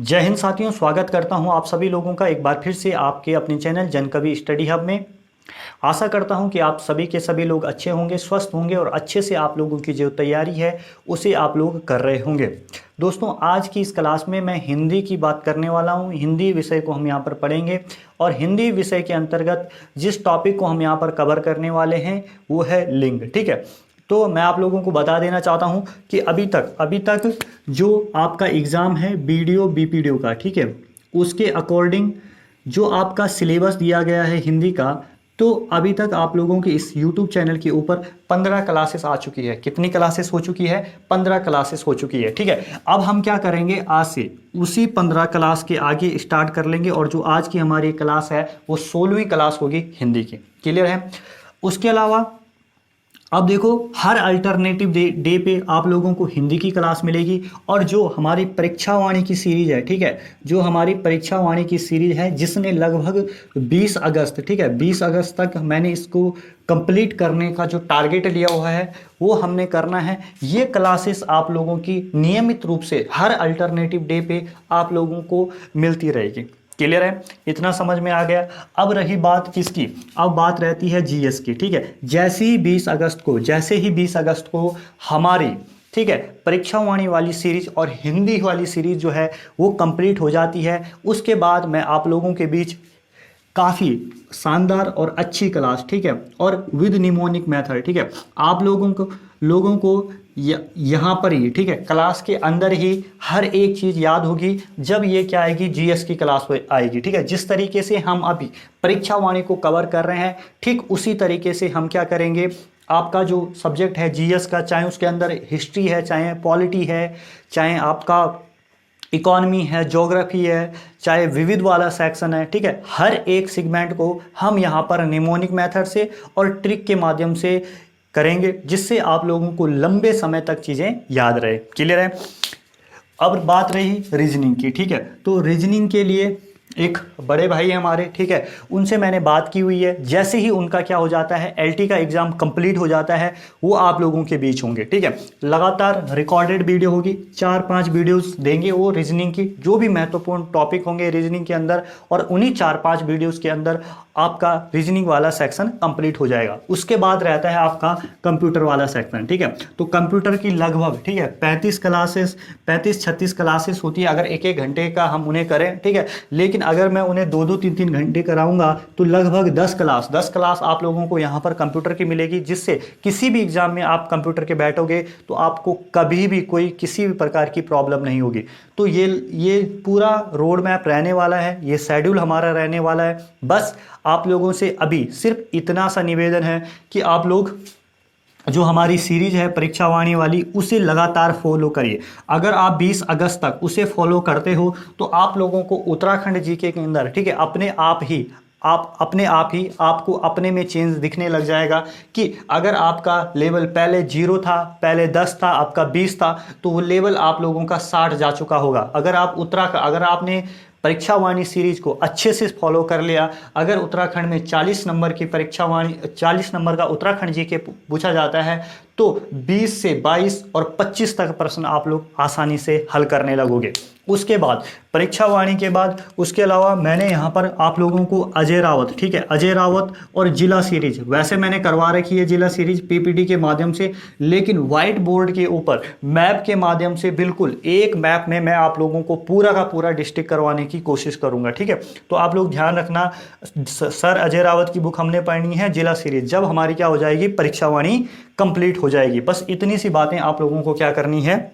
जय हिंद साथियों, स्वागत करता हूं आप सभी लोगों का एक बार फिर से आपके अपने चैनल जनकवि स्टडी हब में। आशा करता हूं कि आप सभी के सभी लोग अच्छे होंगे, स्वस्थ होंगे और अच्छे से आप लोगों की जो तैयारी है उसे आप लोग कर रहे होंगे। दोस्तों, आज की इस क्लास में मैं हिंदी की बात करने वाला हूं। हिंदी विषय को हम यहाँ पर पढ़ेंगे और हिंदी विषय के अंतर्गत जिस टॉपिक को हम यहाँ पर कवर करने वाले हैं वो है लिंग। ठीक है, तो मैं आप लोगों को बता देना चाहता हूं कि अभी तक जो आपका एग्ज़ाम है बीडीओ बीपीडीओ का, ठीक है, उसके अकॉर्डिंग जो आपका सिलेबस दिया गया है हिंदी का, तो अभी तक आप लोगों के इस यूट्यूब चैनल के ऊपर 15 क्लासेस आ चुकी है। कितनी क्लासेस हो चुकी है? 15 क्लासेस हो चुकी है। ठीक है, अब हम क्या करेंगे, आज से उसी 15 क्लास के आगे स्टार्ट कर लेंगे और जो आज की हमारी क्लास है वो 16वीं क्लास होगी हिंदी की। क्लियर है? उसके अलावा अब देखो, हर अल्टरनेटिव डे पे आप लोगों को हिंदी की क्लास मिलेगी और जो हमारी परीक्षा वाणी की सीरीज है, ठीक है, जो हमारी परीक्षा वाणी की सीरीज है जिसने लगभग 20 अगस्त, ठीक है, 20 अगस्त तक मैंने इसको कंप्लीट करने का जो टारगेट लिया हुआ है वो हमने करना है। ये क्लासेस आप लोगों की नियमित रूप से हर अल्टरनेटिव डे पे आप लोगों को मिलती रहेगी। क्लियर है? इतना समझ में आ गया। अब रही बात किसकी? अब बात रहती है जीएस की। ठीक है, जैसे ही 20 अगस्त को हमारी, ठीक है, परीक्षा वाणी वाली सीरीज और हिंदी वाली सीरीज जो है वो कंप्लीट हो जाती है, उसके बाद मैं आप लोगों के बीच काफ़ी शानदार और अच्छी क्लास, ठीक है, और विद निमोनिक मेथड, ठीक है, आप लोगों को यहाँ पर ही, ठीक है, क्लास के अंदर ही हर एक चीज़ याद होगी जब ये क्या आएगी, जीएस की क्लास आएगी। ठीक है, जिस तरीके से हम अभी परीक्षा वाणी को कवर कर रहे हैं, ठीक उसी तरीके से हम क्या करेंगे, आपका जो सब्जेक्ट है जीएस का, चाहे उसके अंदर हिस्ट्री है, चाहे पॉलिटी है, चाहे आपका इकोनॉमी है, ज्योग्राफी है, चाहे विविध वाला सेक्शन है, ठीक है, हर एक सेगमेंट को हम यहाँ पर निमोनिक मेथड से और ट्रिक के माध्यम से करेंगे, जिससे आप लोगों को लंबे समय तक चीज़ें याद रहे। क्लियर है? अब बात रही रीजनिंग की। ठीक है, तो रीजनिंग के लिए एक बड़े भाई हैं हमारे, ठीक है, उनसे मैंने बात की हुई है। जैसे ही उनका क्या हो जाता है, एलटी का एग्जाम कंप्लीट हो जाता है, वो आप लोगों के बीच होंगे। ठीक है, लगातार रिकॉर्डेड वीडियो होगी, 4-5 वीडियोस देंगे वो रीजनिंग की, जो भी महत्वपूर्ण टॉपिक होंगे रीजनिंग के अंदर, और उन्हीं 4-5 वीडियोस के अंदर आपका रीजनिंग वाला सेक्शन कंप्लीट हो जाएगा। उसके बाद रहता है आपका कंप्यूटर वाला सेक्शन। ठीक है, तो कंप्यूटर की लगभग, ठीक है, 35-36 क्लासेस होती है अगर 1-1 घंटे का हम उन्हें करें। ठीक है, लेकिन अगर मैं उन्हें 2-2, 3-3 घंटे कराऊंगा तो लगभग 10 क्लास आप लोगों को यहाँ पर कंप्यूटर की मिलेगी, जिससे किसी भी एग्जाम में आप कंप्यूटर के बैठोगे तो आपको कभी भी कोई किसी भी प्रकार की प्रॉब्लम नहीं होगी। तो ये पूरा रोड मैप रहने वाला है, ये शेड्यूल हमारा रहने वाला है। बस आप लोगों से अभी सिर्फ इतना सा निवेदन है कि आप लोग जो हमारी सीरीज है परीक्षा वाणी वाली उसे लगातार फॉलो करिए। अगर आप 20 अगस्त तक उसे फॉलो करते हो तो आप लोगों को उत्तराखंड जीके के अंदर, ठीक है, अपने आप ही आपको अपने में चेंज दिखने लग जाएगा कि अगर आपका लेवल पहले 0 था, पहले 10 था, आपका 20 था, तो वो लेवल आप लोगों का 60 जा चुका होगा। अगर आपने परीक्षा वाणी सीरीज को अच्छे से फॉलो कर लिया, अगर उत्तराखंड में 40 नंबर की परीक्षा वाणी, 40 नंबर का उत्तराखंड जीके पूछा जाता है, तो 20 से 22 और 25 तक प्रश्न आप लोग आसानी से हल करने लगोगे। उसके बाद परीक्षा वाणी के बाद उसके अलावा मैंने यहाँ पर आप लोगों को अजय रावत, ठीक है, अजय रावत और जिला सीरीज, वैसे मैंने करवा रखी है जिला सीरीज पीपीटी के माध्यम से, लेकिन व्हाइट बोर्ड के ऊपर मैप के माध्यम से, बिल्कुल एक मैप में मैं आप लोगों को पूरा का पूरा डिस्ट्रिक्ट करवाने की कोशिश करूंगा। ठीक है, तो आप लोग ध्यान रखना, सर अजय रावत की बुक हमने पढ़नी है, जिला सीरीज, जब हमारी क्या हो जाएगी, परीक्षा वाणी कंप्लीट हो जाएगी। बस इतनी सी बातें आप लोगों को क्या करनी है,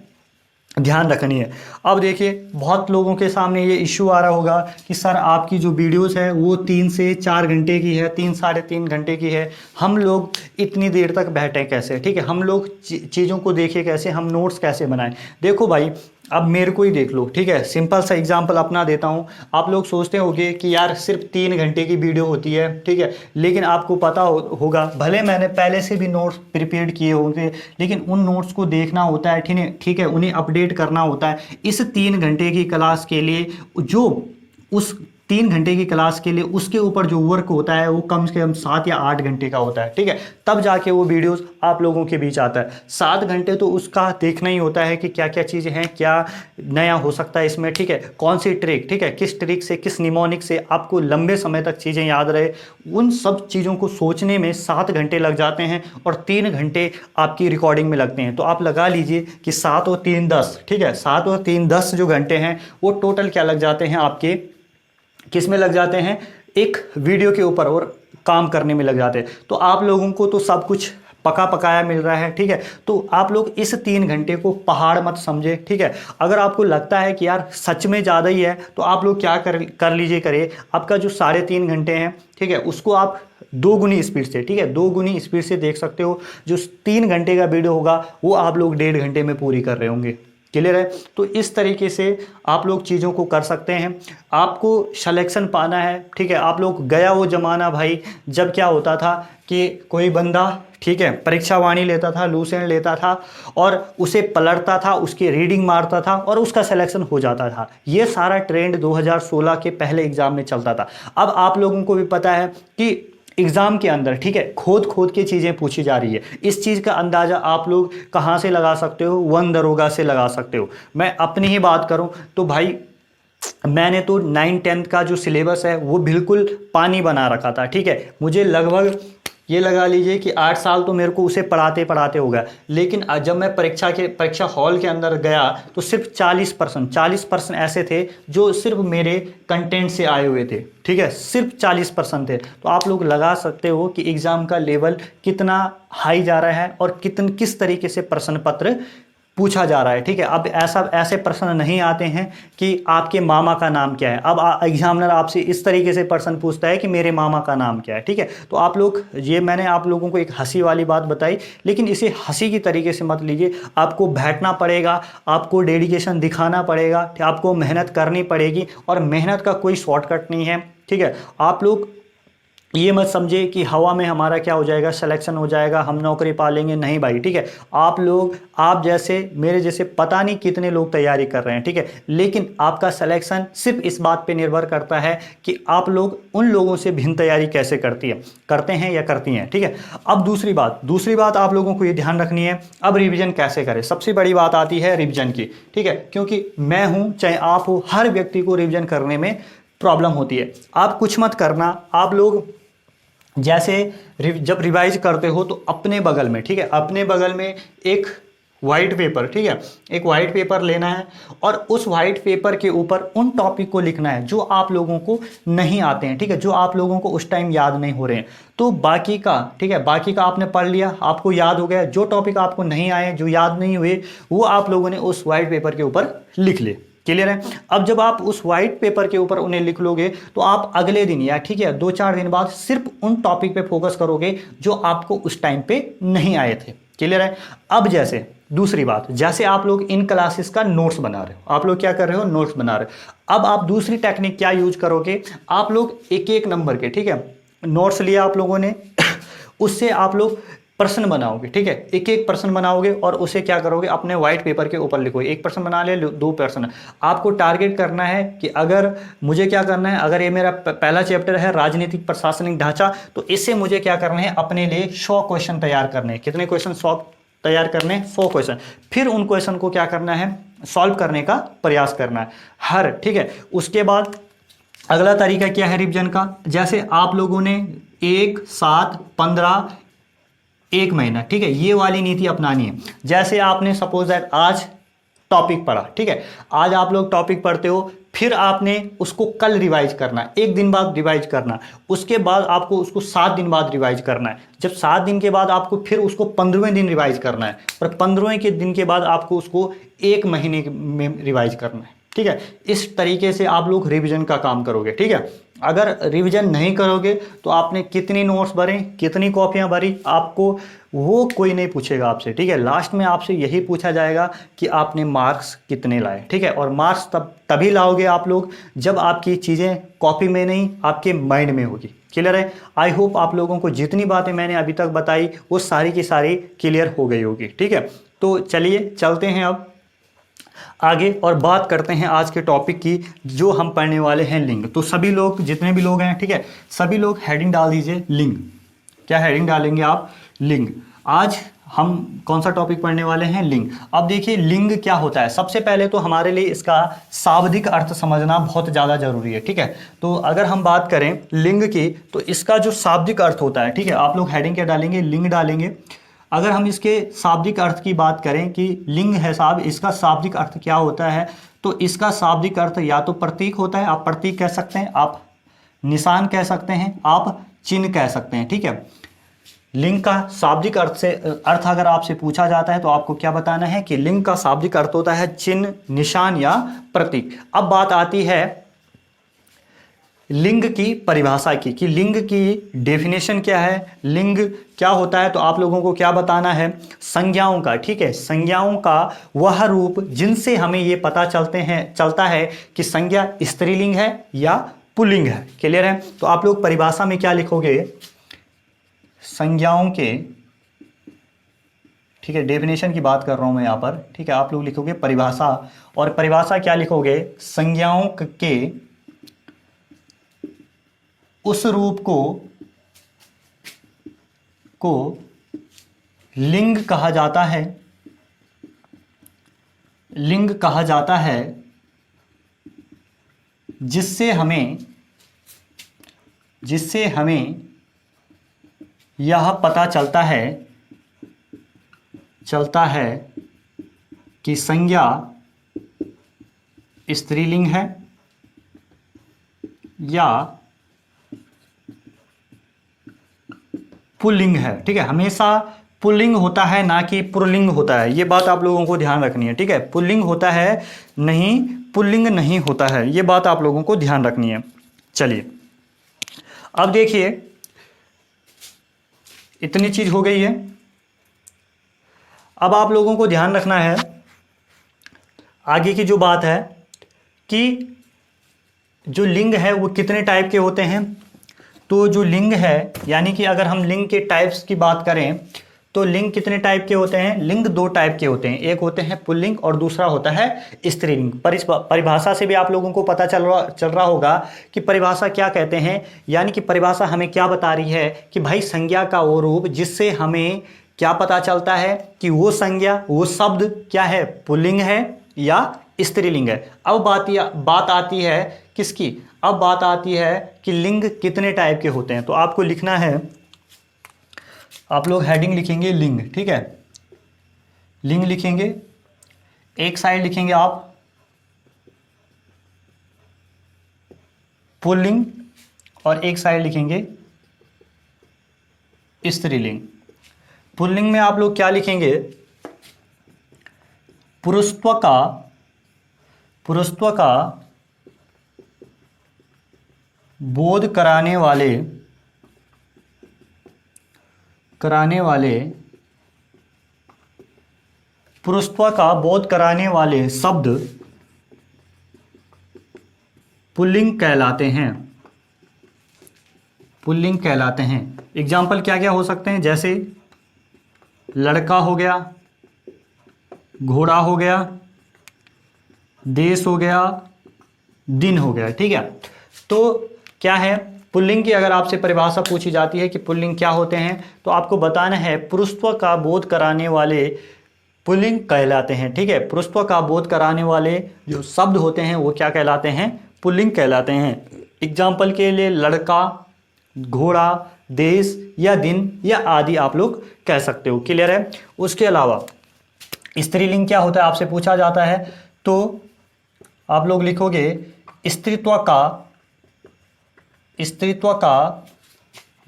ध्यान रखनी है। अब देखिए, बहुत लोगों के सामने ये इश्यू आ रहा होगा कि सर आपकी जो वीडियोस है वो 3 से 4 घंटे की है, 3 साढ़े 3 घंटे की है, हम लोग इतनी देर तक बैठे कैसे? ठीक है, हम लोग चीज़ों को देखें कैसे, हम नोट्स कैसे बनाएं? देखो भाई, अब मेरे को ही देख लो, ठीक है, सिंपल सा एग्जांपल अपना देता हूँ। आप लोग सोचते होंगे कि यार सिर्फ 3 घंटे की वीडियो होती है, ठीक है, लेकिन आपको पता होगा, भले मैंने पहले से भी नोट्स प्रिपेयर किए होंगे, लेकिन उन नोट्स को देखना होता है, ठीक है, उन्हें अपडेट करना होता है। इस 3 घंटे की क्लास के लिए जो उस 3 घंटे की क्लास के लिए उसके ऊपर जो वर्क होता है वो कम से कम 7 या 8 घंटे का होता है, ठीक है। तब जाके वो वीडियोस आप लोगों के बीच आता है। 7 घंटे तो उसका देखना ही होता है कि क्या क्या चीज़ें हैं, क्या नया हो सकता है इसमें, ठीक है, कौन सी ट्रिक, ठीक है, किस ट्रिक से, किस निमोनिक से आपको लंबे समय तक चीज़ें याद रहे, उन सब चीज़ों को सोचने में 7 घंटे लग जाते हैं और 3 घंटे आपकी रिकॉर्डिंग में लगते हैं। तो आप लगा लीजिए कि 7 और 3 10, ठीक है, 7 और 3 10 जो घंटे हैं वो टोटल क्या लग जाते हैं आपके, किस में लग जाते हैं, एक वीडियो के ऊपर और काम करने में लग जाते हैं। तो आप लोगों को तो सब कुछ पका पकाया मिल रहा है, ठीक है। तो आप लोग इस 3 घंटे को पहाड़ मत समझे, ठीक है। अगर आपको लगता है कि यार सच में ज़्यादा ही है तो आप लोग क्या कर लीजिए करिए, आपका जो 3.5 घंटे हैं, ठीक है, उसको आप 2 गुनी स्पीड से, ठीक है, 2 गुनी स्पीड से देख सकते हो। जो 3 घंटे का वीडियो होगा वो आप लोग 1.5 घंटे में पूरी कर रहे होंगे। क्लियर है। तो इस तरीके से आप लोग चीज़ों को कर सकते हैं। आपको सिलेक्शन पाना है, ठीक है। आप लोग गया वो ज़माना भाई जब क्या होता था कि कोई बंदा, ठीक है, परीक्षा वाणी लेता था, लूसेंट लेता था और उसे पलटता था, उसकी रीडिंग मारता था और उसका सिलेक्शन हो जाता था। ये सारा ट्रेंड 2016 के पहले एग्जाम में चलता था। अब आप लोगों को भी पता है कि एग्ज़ाम के अंदर, ठीक है, खोद खोद के चीज़ें पूछी जा रही है। इस चीज़ का अंदाज़ा आप लोग कहाँ से लगा सकते हो, वन दरोगा से लगा सकते हो। मैं अपनी ही बात करूँ तो भाई मैंने तो 9-10 का जो सिलेबस है वो बिल्कुल पानी बना रखा था, ठीक है। मुझे लगभग ये लगा लीजिए कि 8 साल तो मेरे को उसे पढ़ाते पढ़ाते हो गया। लेकिन जब मैं परीक्षा हॉल के अंदर गया तो सिर्फ 40% ऐसे थे जो सिर्फ मेरे कंटेंट से आए हुए थे, ठीक है, सिर्फ 40% थे। तो आप लोग लगा सकते हो कि एग्ज़ाम का लेवल कितना हाई जा रहा है और किस तरीके से प्रश्न पत्र पूछा जा रहा है, ठीक है। अब ऐसे प्रश्न नहीं आते हैं कि आपके मामा का नाम क्या है। अब एग्जामिनर आपसे इस तरीके से प्रश्न पूछता है कि मेरे मामा का नाम क्या है, ठीक है। तो आप लोग, ये मैंने आप लोगों को एक हंसी वाली बात बताई, लेकिन इसे हंसी की तरीके से मत लीजिए। आपको बैठना पड़ेगा, आपको डेडिकेशन दिखाना पड़ेगा, आपको मेहनत करनी पड़ेगी और मेहनत का कोई शॉर्टकट नहीं है, ठीक है। आप लोग ये मत समझे कि हवा में हमारा क्या हो जाएगा, सिलेक्शन हो जाएगा, हम नौकरी पा लेंगे, नहीं भाई, ठीक है। आप जैसे मेरे जैसे पता नहीं कितने लोग तैयारी कर रहे हैं, ठीक है, लेकिन आपका सिलेक्शन सिर्फ इस बात पे निर्भर करता है कि आप लोग उन लोगों से भिन्न तैयारी कैसे करते हैं या करती हैं, ठीक है। अब दूसरी बात आप लोगों को ये ध्यान रखनी है, अब रिविजन कैसे करें। सबसे बड़ी बात आती है रिविजन की, ठीक है, क्योंकि मैं हूँ चाहे आप हो, हर व्यक्ति को रिविजन करने में प्रॉब्लम होती है। आप कुछ मत करना, आप लोग जैसे जब रिवाइज करते हो तो अपने बगल में, ठीक है, अपने बगल में एक वाइट पेपर, ठीक है, एक वाइट पेपर लेना है और उस वाइट पेपर के ऊपर उन टॉपिक को लिखना है जो आप लोगों को नहीं आते हैं, ठीक है, जो आप लोगों को उस टाइम याद नहीं हो रहे हैं। तो बाकी का, ठीक है, बाकी का आपने पढ़ लिया, आपको याद हो गया। जो टॉपिक आपको नहीं आए, जो याद नहीं हुए, वो आप लोगों ने उस वाइट पेपर के ऊपर लिख ले। क्लियर है। अब जब आप उस वाइट पेपर के ऊपर उन्हें लिख लोगे तो आप अगले दिन या, ठीक है, 2-4 दिन बाद सिर्फ उन टॉपिक पे फोकस करोगे जो आपको उस टाइम पे नहीं आए थे। क्लियर है। अब जैसे दूसरी बात, जैसे आप लोग इन क्लासेस का नोट्स बना रहे हो, आप लोग क्या कर रहे हो, नोट्स बना रहे हो। अब आप दूसरी टेक्निक क्या यूज करोगे, आप लोग एक नंबर के, ठीक है, नोट्स लिया आप लोगों ने उससे आप लोग प्रश्न बनाओगे, ठीक है, एक प्रश्न बनाओगे और उसे क्या करोगे, अपने व्हाइट पेपर के ऊपर लिखोगे। एक प्रश्न बना ले, 2 प्रश्न। आपको टारगेट करना है कि अगर मुझे क्या करना है, अगर ये मेरा पहला चैप्टर है राजनीतिक प्रशासनिक ढांचा, तो इससे मुझे क्या करना है, अपने लिए 100 क्वेश्चन तैयार करने हैं। कितने क्वेश्चन? 100 तैयार करने, 100 क्वेश्चन। फिर उन क्वेश्चन को क्या करना है, सॉल्व करने का प्रयास करना है ठीक है। उसके बाद अगला तरीका क्या है रिवीजन का, जैसे आप लोगों ने 1, 7, 15, 1 महीना, ठीक है, ये वाली नीति अपनानी है। जैसे आपने सपोज दैट आज टॉपिक पढ़ा, ठीक है, आज आप लोग टॉपिक पढ़ते हो, फिर आपने उसको कल रिवाइज करना है, 1 दिन बाद रिवाइज करना, उसके बाद आपको उसको 7 दिन बाद रिवाइज करना है। जब 7 दिन के बाद आपको फिर उसको 15वें दिन रिवाइज करना है और 15वें के दिन के बाद आपको उसको 1 महीने में रिवाइज करना है, ठीक है। इस तरीके से आप लोग रिवीजन का काम करोगे, ठीक है। अगर रिवीजन नहीं करोगे तो आपने कितनी नोट्स भरे, कितनी कॉपियां भरी, आपको वो कोई नहीं पूछेगा आपसे, ठीक है। लास्ट में आपसे यही पूछा जाएगा कि आपने मार्क्स कितने लाए, ठीक है। और मार्क्स तभी लाओगे आप लोग जब आपकी चीज़ें कॉपी में नहीं, आपके माइंड में होगी। क्लियर है। आई होप आप लोगों को जितनी बातें मैंने अभी तक बताई वो सारी की सारी क्लियर हो गई होगी, ठीक है। तो चलिए चलते हैं अब आगे और बात करते हैं आज के टॉपिक की, जो हम पढ़ने वाले हैं लिंग। तो सभी लोग, जितने भी लोग हैं, ठीक है, सभी लोग हेडिंग डाल दीजिए लिंग। क्या हेडिंग डालेंगे आप? लिंग। आज हम कौन सा टॉपिक पढ़ने वाले हैं? लिंग। अब देखिए लिंग क्या होता है। सबसे पहले तो हमारे लिए इसका शाब्दिक अर्थ समझना बहुत ज़्यादा जरूरी है, ठीक है। तो अगर हम बात करें लिंग की, तो इसका जो शाब्दिक अर्थ होता है, ठीक है, आप लोग हेडिंग क्या डालेंगे? लिंग डालेंगे। अगर हम इसके शाब्दिक अर्थ की बात करें कि लिंग है साहब, इसका शाब्दिक अर्थ क्या होता है, तो इसका शाब्दिक अर्थ या तो प्रतीक होता है, आप प्रतीक कह सकते हैं, आप निशान कह सकते हैं, आप चिन्ह कह सकते हैं, ठीक है। लिंग का शाब्दिक अर्थ अगर आपसे पूछा जाता है तो आपको क्या बताना है कि लिंग का शाब्दिक अर्थ होता है चिन्ह, निशान या प्रतीक। अब बात आती है लिंग की परिभाषा की, कि लिंग की डेफिनेशन क्या है, लिंग क्या होता है। तो आप लोगों को क्या बताना है? संज्ञाओं का, ठीक है, संज्ञाओं का वह रूप जिनसे हमें ये पता चलता है कि संज्ञा स्त्रीलिंग है या पुल्लिंग है। क्लियर है? तो आप लोग परिभाषा में क्या लिखोगे? संज्ञाओं के, ठीक है, डेफिनेशन की बात कर रहा हूं मैं यहां पर, ठीक है, आप लोग लिखोगे परिभाषा। और परिभाषा क्या लिखोगे? संज्ञाओं के उस रूप को लिंग कहा जाता है, लिंग कहा जाता है, जिससे हमें यह पता चलता है कि संज्ञा स्त्रीलिंग है या पुल्लिंग है, ठीक है। हमेशा पुल्लिंग होता है, ना कि पुल्लिंग होता है। ये बात आप लोगों को ध्यान रखनी है, ठीक है। पुल्लिंग होता है, नहीं पुल्लिंग नहीं होता है, ये बात आप लोगों को ध्यान रखनी है। चलिए अब देखिए, इतनी चीज हो गई है। अब आप लोगों को ध्यान रखना है आगे की जो बात है कि जो लिंग है वो कितने टाइप के होते हैं। तो जो लिंग है, यानी कि अगर हम लिंग के टाइप्स की बात करें तो लिंग कितने टाइप के होते हैं? लिंग दो टाइप के होते हैं, एक होते हैं पुल्लिंग और दूसरा होता है स्त्रीलिंग। परिभाषा से भी आप लोगों को पता चल रहा होगा कि परिभाषा क्या कहते हैं। यानी कि परिभाषा हमें क्या बता रही है कि भाई संज्ञा का वो रूप जिससे हमें क्या पता चलता है कि वो संज्ञा, वो शब्द क्या है, पुल्लिंग है या स्त्रीलिंग है। अब बात आती है किसकी? अब बात आती है कि लिंग कितने टाइप के होते हैं। तो आपको लिखना है, आप लोग हेडिंग लिखेंगे लिंग, ठीक है, लिंग लिखेंगे। एक साइड लिखेंगे आप पुल्लिंग और एक साइड लिखेंगे स्त्रीलिंग। पुल्लिंग में आप लोग क्या लिखेंगे? पुरुषत्व का बोध कराने वाले पुरुषत्व का बोध कराने वाले शब्द पुल्लिंग कहलाते हैं, पुल्लिंग कहलाते हैं। एग्जाम्पल क्या क्या हो सकते हैं? जैसे लड़का हो गया, घोड़ा हो गया, देश हो गया, दिन हो गया, ठीक है। तो क्या है, पुल्लिंग की अगर आपसे परिभाषा पूछी जाती है कि पुल्लिंग क्या होते हैं, तो आपको बताना है पुरुषत्व का बोध कराने वाले पुल्लिंग कहलाते हैं, ठीक है। पुरुषत्व का बोध कराने वाले जो शब्द होते हैं वो क्या कहलाते हैं? पुल्लिंग कहलाते हैं। एग्जाम्पल के लिए लड़का, घोड़ा, देश या दिन या आदि आप लोग कह सकते हो। क्लियर है? उसके अलावा स्त्रीलिंग क्या होता है आपसे पूछा जाता है, तो आप लोग लिखोगे स्त्रीत्व का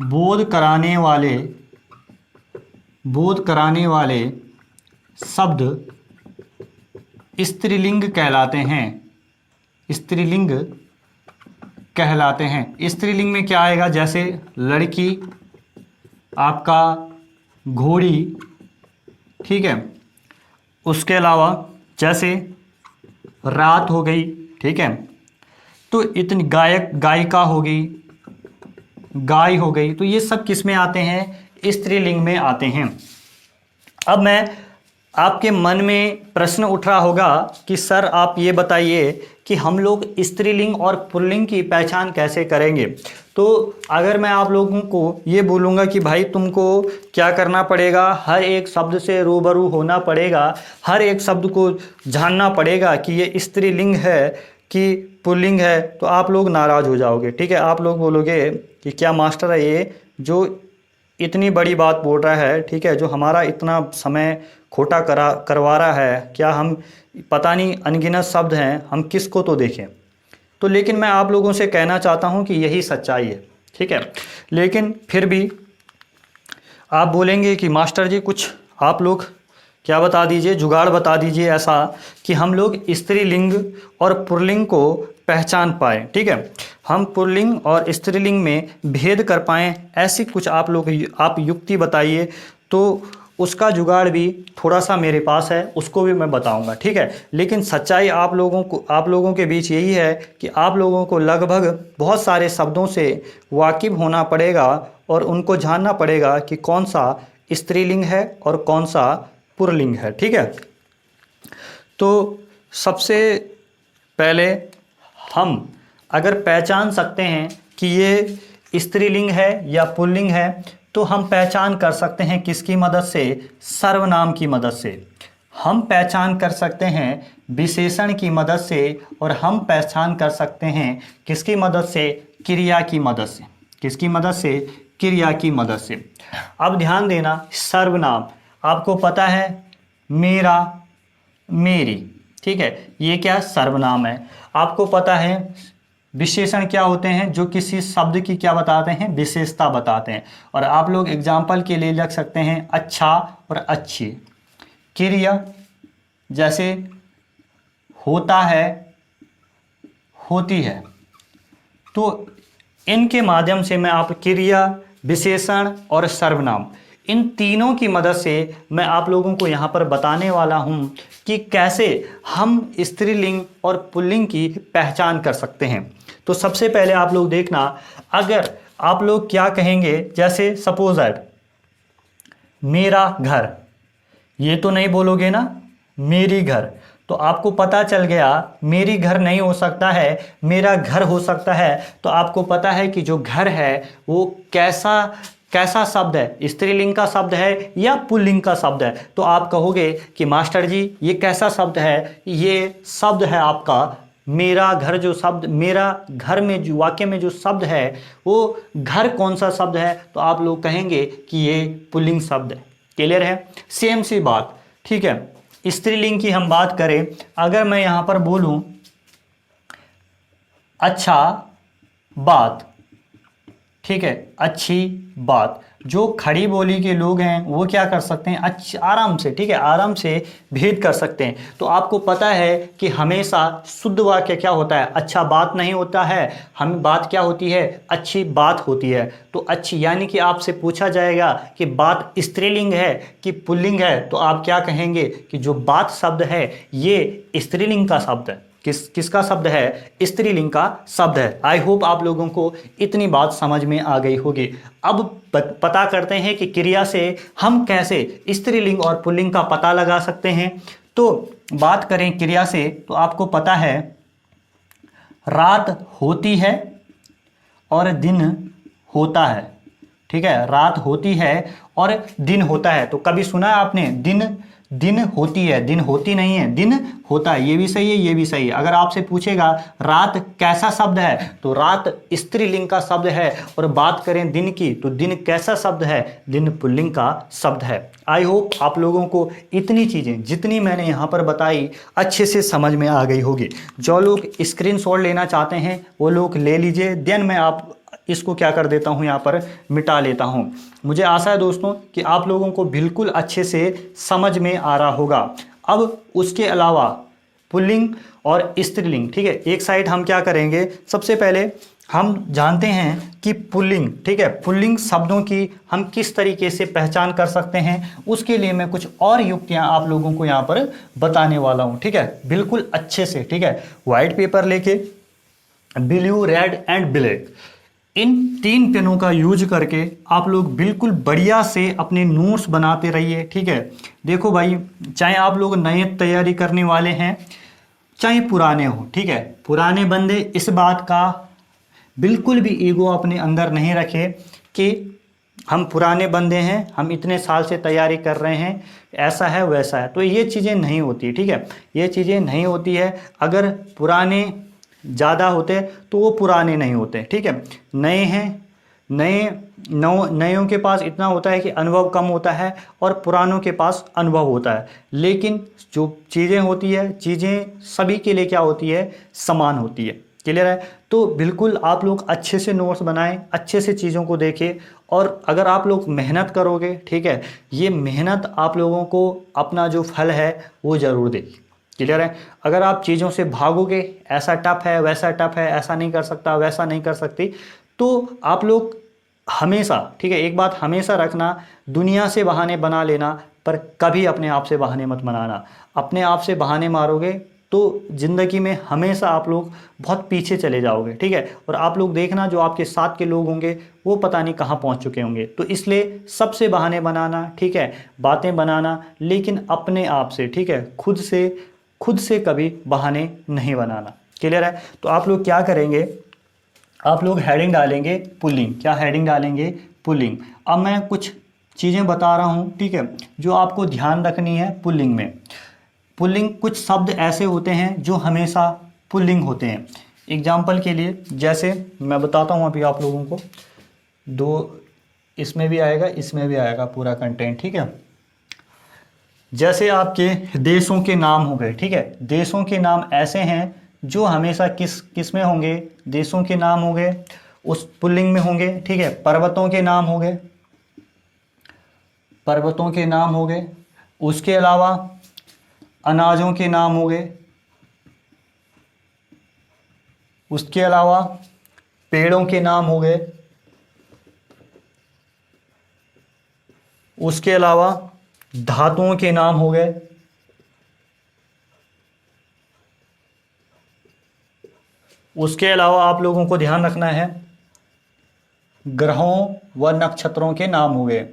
बोध कराने वाले शब्द स्त्रीलिंग कहलाते हैं, स्त्रीलिंग कहलाते हैं। स्त्रीलिंग में क्या आएगा? जैसे लड़की, आपका घोड़ी, ठीक है। उसके अलावा जैसे रात हो गई, ठीक है। तो इतनी गायिका हो गई, गाय हो गई, तो ये सब किस में आते हैं? स्त्रीलिंग में आते हैं। अब मैं आपके मन में प्रश्न उठ रहा होगा कि सर आप ये बताइए कि हम लोग स्त्रीलिंग और पुल्लिंग की पहचान कैसे करेंगे। तो अगर मैं आप लोगों को ये बोलूँगा कि भाई तुमको क्या करना पड़ेगा, हर एक शब्द से रूबरू होना पड़ेगा, हर एक शब्द को जानना पड़ेगा कि ये स्त्रीलिंग है कि पुल्लिंग है, तो आप लोग नाराज़ हो जाओगे। ठीक है, आप लोग बोलोगे कि क्या मास्टर है ये जो इतनी बड़ी बात बोल रहा है, ठीक है, जो हमारा इतना समय खोटा करवा रहा है, क्या हम पता नहीं अनगिनत शब्द हैं, हम किसको तो देखें। तो लेकिन मैं आप लोगों से कहना चाहता हूं कि यही सच्चाई है। ठीक है, लेकिन फिर भी आप बोलेंगे कि मास्टर जी कुछ आप लोग क्या बता दीजिए, जुगाड़ बता दीजिए ऐसा कि हम लोग स्त्रीलिंग और पुल्लिंग को पहचान पाएँ। ठीक है, हम पुल्लिंग और स्त्रीलिंग में भेद कर पाएँ, ऐसी कुछ आप युक्ति बताइए। तो उसका जुगाड़ भी थोड़ा सा मेरे पास है, उसको भी मैं बताऊंगा। ठीक है, लेकिन सच्चाई आप लोगों के बीच यही है कि आप लोगों को लगभग बहुत सारे शब्दों से वाकिफ होना पड़ेगा और उनको जानना पड़ेगा कि कौन सा स्त्रीलिंग है और कौन सा पुल्लिंग है। ठीक है, तो सबसे पहले हम अगर पहचान सकते हैं कि ये स्त्रीलिंग है या पुल्लिंग है, तो हम पहचान कर सकते हैं किसकी मदद से, सर्वनाम की मदद से। हम पहचान कर सकते हैं विशेषण की मदद से, और हम पहचान कर सकते हैं किसकी मदद से, क्रिया की मदद से। किसकी मदद से, क्रिया की मदद से। अब ध्यान देना, सर्वनाम आपको पता है, मेरा, मेरी, ठीक है, ये क्या सर्वनाम है। आपको पता है विशेषण क्या होते हैं, जो किसी शब्द की क्या बताते हैं, विशेषता बताते हैं। और आप लोग एग्जाम्पल के लिए लिख सकते हैं अच्छा और अच्छी। क्रिया जैसे होता है, होती है, तो इनके माध्यम से मैं आप क्रिया, विशेषण और सर्वनाम, इन तीनों की मदद से मैं आप लोगों को यहाँ पर बताने वाला हूँ कि कैसे हम स्त्रीलिंग और पुल्लिंग की पहचान कर सकते हैं। तो सबसे पहले आप लोग देखना, अगर आप लोग क्या कहेंगे, जैसे सपोज दैट मेरा घर, ये तो नहीं बोलोगे ना, मेरी घर, तो आपको पता चल गया मेरी घर नहीं हो सकता है, मेरा घर हो सकता है। तो आपको पता है कि जो घर है वो कैसा शब्द है, स्त्रीलिंग का शब्द है या पुल्लिंग का शब्द है। तो आप कहोगे कि मास्टर जी ये कैसा शब्द है, ये शब्द है आपका मेरा घर। जो शब्द मेरा घर में जो वाक्य में जो शब्द है वो घर कौन सा शब्द है, तो आप लोग कहेंगे कि ये पुल्लिंग शब्द है। क्लियर है, सेम सी बात। ठीक है, स्त्रीलिंग की हम बात करें, अगर मैं यहाँ पर बोलूँ अच्छा बात, ठीक है, अच्छी बात, जो खड़ी बोली के लोग हैं वो क्या कर सकते हैं, आराम से, ठीक है, आराम से भेद कर सकते हैं। तो आपको पता है कि हमेशा शुद्ध वाक्य क्या होता है, अच्छा बात नहीं होता है, हम बात क्या होती है, अच्छी बात होती है। तो अच्छी यानी कि आपसे पूछा जाएगा कि बात स्त्रीलिंग है कि पुल्लिंग है, तो आप क्या कहेंगे कि जो बात शब्द है ये स्त्रीलिंग का शब्द है। किसका शब्द है, स्त्रीलिंग का शब्द है। आई होप आप लोगों को इतनी बात समझ में आ गई होगी। अब पता करते हैं कि क्रिया से हम कैसे स्त्रीलिंग और पुल्लिंग का पता लगा सकते हैं। तो बात करें क्रिया से, तो आपको पता है रात होती है और दिन होता है। ठीक है, रात होती है और दिन होता है। तो कभी सुना है आपने दिन होती है, दिन होती नहीं है, दिन होता है। ये भी सही है, ये भी सही है। अगर आपसे पूछेगा रात कैसा शब्द है, तो रात स्त्रीलिंग का शब्द है। और बात करें दिन की, तो दिन कैसा शब्द है, दिन पुल्लिंग का शब्द है। आई होप आप लोगों को इतनी चीज़ें जितनी मैंने यहाँ पर बताई अच्छे से समझ में आ गई होगी। जो लोग स्क्रीनशॉट लेना चाहते हैं वो लोग ले लीजिए, देन मैं आप इसको क्या कर देता हूँ, यहाँ पर मिटा लेता हूँ। मुझे आशा है दोस्तों कि आप लोगों को बिल्कुल अच्छे से समझ में आ रहा होगा। अब उसके अलावा पुल्लिंग और स्त्रीलिंग, ठीक है, एक साइड हम क्या करेंगे, सबसे पहले हम जानते हैं कि पुल्लिंग, ठीक है, पुल्लिंग शब्दों की हम किस तरीके से पहचान कर सकते हैं। उसके लिए मैं कुछ और युक्तियां आप लोगों को यहाँ पर बताने वाला हूँ। ठीक है, बिल्कुल अच्छे से। ठीक है, व्हाइट पेपर लेके, ब्लू, रेड एंड ब्लैक, इन 3 पेनों का यूज करके आप लोग बिल्कुल बढ़िया से अपने नोट्स बनाते रहिए, ठीक है। देखो भाई, चाहे आप लोग नए तैयारी करने वाले हैं चाहे पुराने हो, ठीक है, पुराने बंदे इस बात का बिल्कुल भी ईगो अपने अंदर नहीं रखे कि हम पुराने बंदे हैं, हम इतने साल से तैयारी कर रहे हैं, ऐसा है वैसा है। तो ये चीज़ें नहीं होती, ठीक है, ये चीज़ें नहीं होती है। अगर पुराने ज़्यादा होते तो वो पुराने नहीं होते, ठीक है। नए हैं, नयों के पास इतना होता है कि अनुभव कम होता है और पुरानों के पास अनुभव होता है। लेकिन जो चीज़ें होती है, चीज़ें सभी के लिए क्या होती है, समान होती है। क्लियर है। तो बिल्कुल आप लोग अच्छे से नोट्स बनाएं, अच्छे से चीज़ों को देखें, और अगर आप लोग मेहनत करोगे, ठीक है, ये मेहनत आप लोगों को अपना जो फल है वो ज़रूर देगी। क्लियर है। अगर आप चीज़ों से भागोगे, ऐसा टफ है, वैसा टफ है, ऐसा नहीं कर सकता, वैसा नहीं कर सकती, तो आप लोग हमेशा, ठीक है, एक बात हमेशा रखना, दुनिया से बहाने बना लेना, पर कभी अपने आप से बहाने मत बनाना। अपने आप से बहाने मारोगे तो ज़िंदगी में हमेशा आप लोग बहुत पीछे चले जाओगे, ठीक है। और आप लोग देखना, जो आपके साथ के लोग होंगे वो पता नहीं कहाँ पहुँच चुके होंगे। तो इसलिए सबसे बहाने बनाना, ठीक है, बातें बनाना, लेकिन अपने आप से, ठीक है, खुद से कभी बहाने नहीं बनाना। क्लियर है। तो आप लोग क्या करेंगे, आप लोग हेडिंग डालेंगे पुल्लिंग। क्या हेडिंग डालेंगे, पुल्लिंग। अब मैं कुछ चीज़ें बता रहा हूँ, ठीक है, जो आपको ध्यान रखनी है पुल्लिंग में। पुल्लिंग, कुछ शब्द ऐसे होते हैं जो हमेशा पुल्लिंग होते हैं। एग्जाम्पल के लिए, जैसे मैं बताता हूँ अभी आप लोगों को, दो इसमें भी आएगा, इसमें भी आएगा पूरा कंटेंट, ठीक है। जैसे आपके देशों के नाम हो गए, ठीक है, देशों के नाम ऐसे हैं जो हमेशा किस में होंगे, देशों के नाम हो गए उस पुल्लिंग में होंगे, ठीक है। पर्वतों के नाम हो गए, पर्वतों के नाम हो गए। उसके अलावा अनाजों के नाम हो गए। उसके अलावा पेड़ों के नाम हो गए। उसके अलावा धातुओं के नाम हो गए। उसके अलावा आप लोगों को ध्यान रखना है, ग्रहों व नक्षत्रों के नाम हो गए।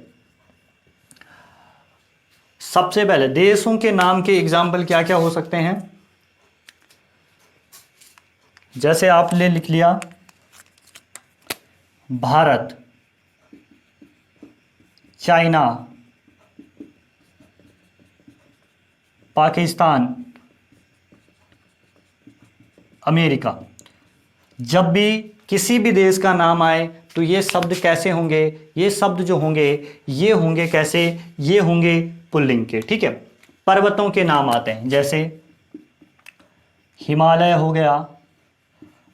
सबसे पहले देशों के नाम के एग्जाम्पल क्या क्या हो सकते हैं, जैसे आपने लिख लिया भारत, चाइना, पाकिस्तान, अमेरिका। जब भी किसी भी देश का नाम आए तो ये शब्द कैसे होंगे, ये शब्द जो होंगे ये होंगे कैसे, ये होंगे पुल्लिंग के, ठीक है। पर्वतों के नाम आते हैं, जैसे हिमालय हो गया,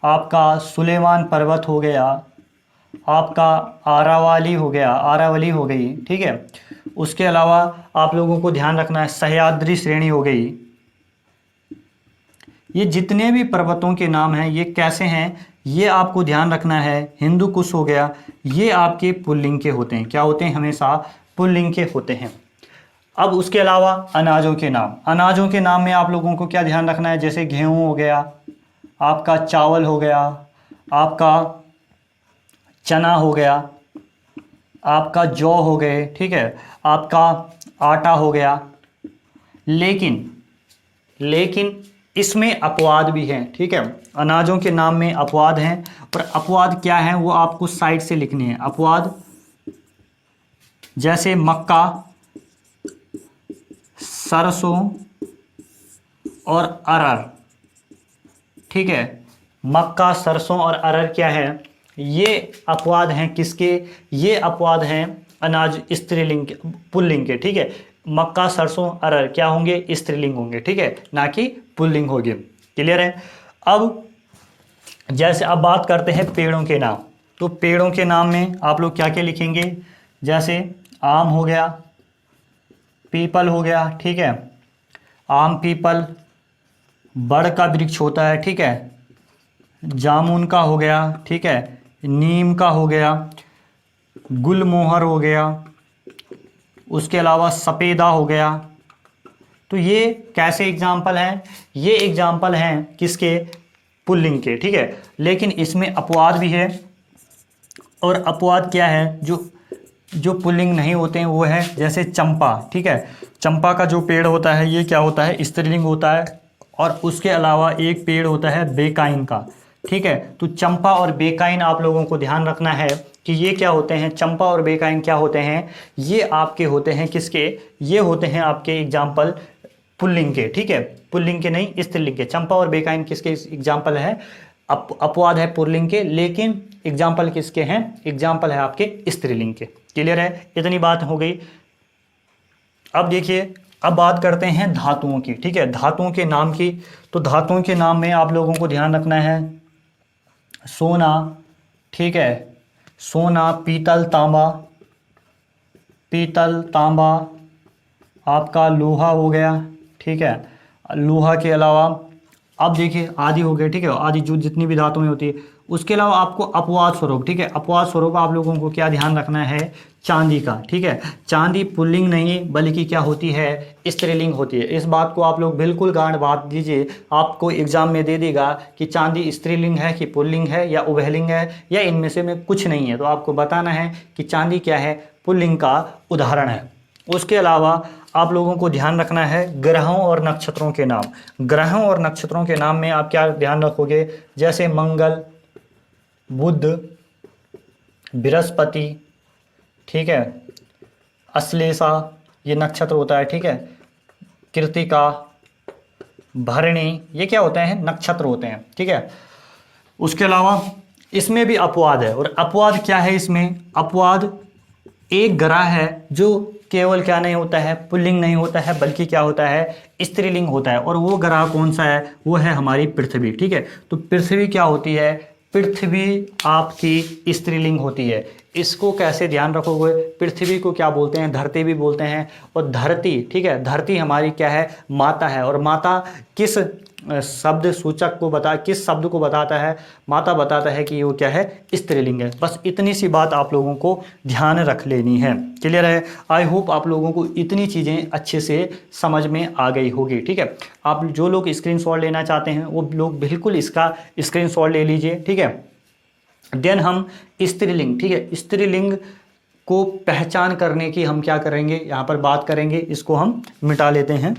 आपका सुलेमान पर्वत हो गया, आपका आरावली हो गया, आरावली हो गई, ठीक है। उसके अलावा आप लोगों को ध्यान रखना है, सह्याद्री श्रेणी हो गई। ये जितने भी पर्वतों के नाम हैं ये कैसे हैं, ये आपको ध्यान रखना है। हिंदू कुश हो गया, ये आपके पुल्लिंग के होते हैं। क्या होते हैं, हमेशा पुल्लिंग के होते हैं। अब उसके अलावा अनाजों के नाम, अनाजों के नाम में आप लोगों को क्या ध्यान रखना है, जैसे गेहूं हो गया, आपका चावल हो गया, आपका चना हो गया, आपका जौ हो गए, ठीक है, आपका आटा हो गया। लेकिन इसमें अपवाद भी हैं, ठीक है। अनाजों के नाम में अपवाद हैं, और अपवाद क्या है वो आपको साइड से लिखनी है। अपवाद जैसे मक्का, सरसों और अरहर, ठीक है। मक्का, सरसों और अरहर क्या है, ये अपवाद हैं किसके, ये अपवाद हैं अनाज स्त्रीलिंग के, पुल्लिंग के, ठीक है। मक्का, सरसों, अरहर क्या होंगे, स्त्रीलिंग होंगे, ठीक है, ना कि पुल्लिंग होगी। क्लियर है। अब जैसे अब बात करते हैं पेड़ों के नाम। तो पेड़ों के नाम में आप लोग क्या क्या लिखेंगे, जैसे आम हो गया, पीपल हो गया, ठीक है, आम पीपल बड़ का वृक्ष होता है, ठीक है। जामुन का हो गया, ठीक है, नीम का हो गया, गुलमोहर हो गया, उसके अलावा सपेदा हो गया। तो ये कैसे एग्जाम्पल हैं, ये एग्जाम्पल हैं किसके, पुल्लिंग के, ठीक है। लेकिन इसमें अपवाद भी है, और अपवाद क्या है, जो पुल्लिंग नहीं होते हैं वो है जैसे चंपा, ठीक है। चंपा का जो पेड़ होता है ये क्या होता है, स्त्रीलिंग होता है। और उसके अलावा एक पेड़ होता है बेकाइन का, ठीक है। तो चंपा और बेकाइन आप लोगों को ध्यान रखना है कि ये क्या होते हैं, चंपा और बेकाइन क्या होते हैं, ये आपके होते हैं किसके, ये होते हैं आपके एग्जाम्पल पुल्लिंग के, ठीक है। पुल्लिंग के नहीं, स्त्रीलिंग के। चंपा और बेकाइन किसके एग्जाम्पल है, अपवाद है पुल्लिंग के, लेकिन एग्जाम्पल किसके हैं, एग्जाम्पल है आपके स्त्रीलिंग के। क्लियर है, इतनी बात हो गई। अब देखिए, अब बात करते हैं धातुओं की, ठीक है, धातुओं के नाम की। तो धातुओं के नाम में आप लोगों को ध्यान रखना है सोना, ठीक है, सोना, पीतल, तांबा, पीतल, तांबा, आपका लोहा हो गया, ठीक है। लोहा के अलावा अब देखिए आदि हो गए, ठीक है, आदि जो जितनी भी धातुएं होती है। उसके अलावा आपको अपवाद स्वरूप, ठीक है, अपवाद स्वरूप आप लोगों को क्या ध्यान रखना है, चांदी का, ठीक है। चांदी पुल्लिंग नहीं बल्कि क्या होती है, स्त्रीलिंग होती है। इस बात को आप लोग बिल्कुल गांठ बांध दीजिए, आपको एग्जाम में दे देगा कि चांदी स्त्रीलिंग है कि पुल्लिंग है या उभयलिंग है या इनमें से में कुछ नहीं है। तो आपको बताना है कि चांदी क्या है, पुल्लिंग का उदाहरण है। उसके अलावा आप लोगों को ध्यान रखना है ग्रहों और नक्षत्रों के नाम। ग्रहों और नक्षत्रों के नाम में आप क्या ध्यान रखोगे, जैसे मंगल, बुध, बृहस्पति, ठीक है, अश्लेषा ये नक्षत्र होता है, ठीक है, कृत्तिका, भरणी ये क्या होते हैं, नक्षत्र होते हैं, ठीक है। उसके अलावा इसमें भी अपवाद है, और अपवाद क्या है इसमें, अपवाद एक ग्रह है जो केवल क्या नहीं होता है, पुल्लिंग नहीं होता है बल्कि क्या होता है, स्त्रीलिंग होता है। और वो ग्रह कौन सा है, वो है हमारी पृथ्वी, ठीक है। तो पृथ्वी क्या होती है, पृथ्वी आपकी स्त्रीलिंग होती है। इसको कैसे ध्यान रखोगे, पृथ्वी को क्या बोलते हैं, धरती भी बोलते हैं। और धरती, ठीक है, धरती हमारी क्या है, माता है। और माता किस शब्द सूचक को किस शब्द को बताता है, माता बताता है कि वो क्या है, स्त्रीलिंग है। बस इतनी सी बात आप लोगों को ध्यान रख लेनी है। क्लियर है, आई होप आप लोगों को इतनी चीज़ें अच्छे से समझ में आ गई होगी, ठीक है। आप जो लोग स्क्रीनशॉट लेना चाहते हैं वो लोग बिल्कुल इसका स्क्रीनशॉट ले लीजिए, ठीक है। देन हम स्त्रीलिंग, ठीक है, स्त्रीलिंग को पहचान करने की हम क्या करेंगे, यहाँ पर बात करेंगे, इसको हम मिटा लेते हैं।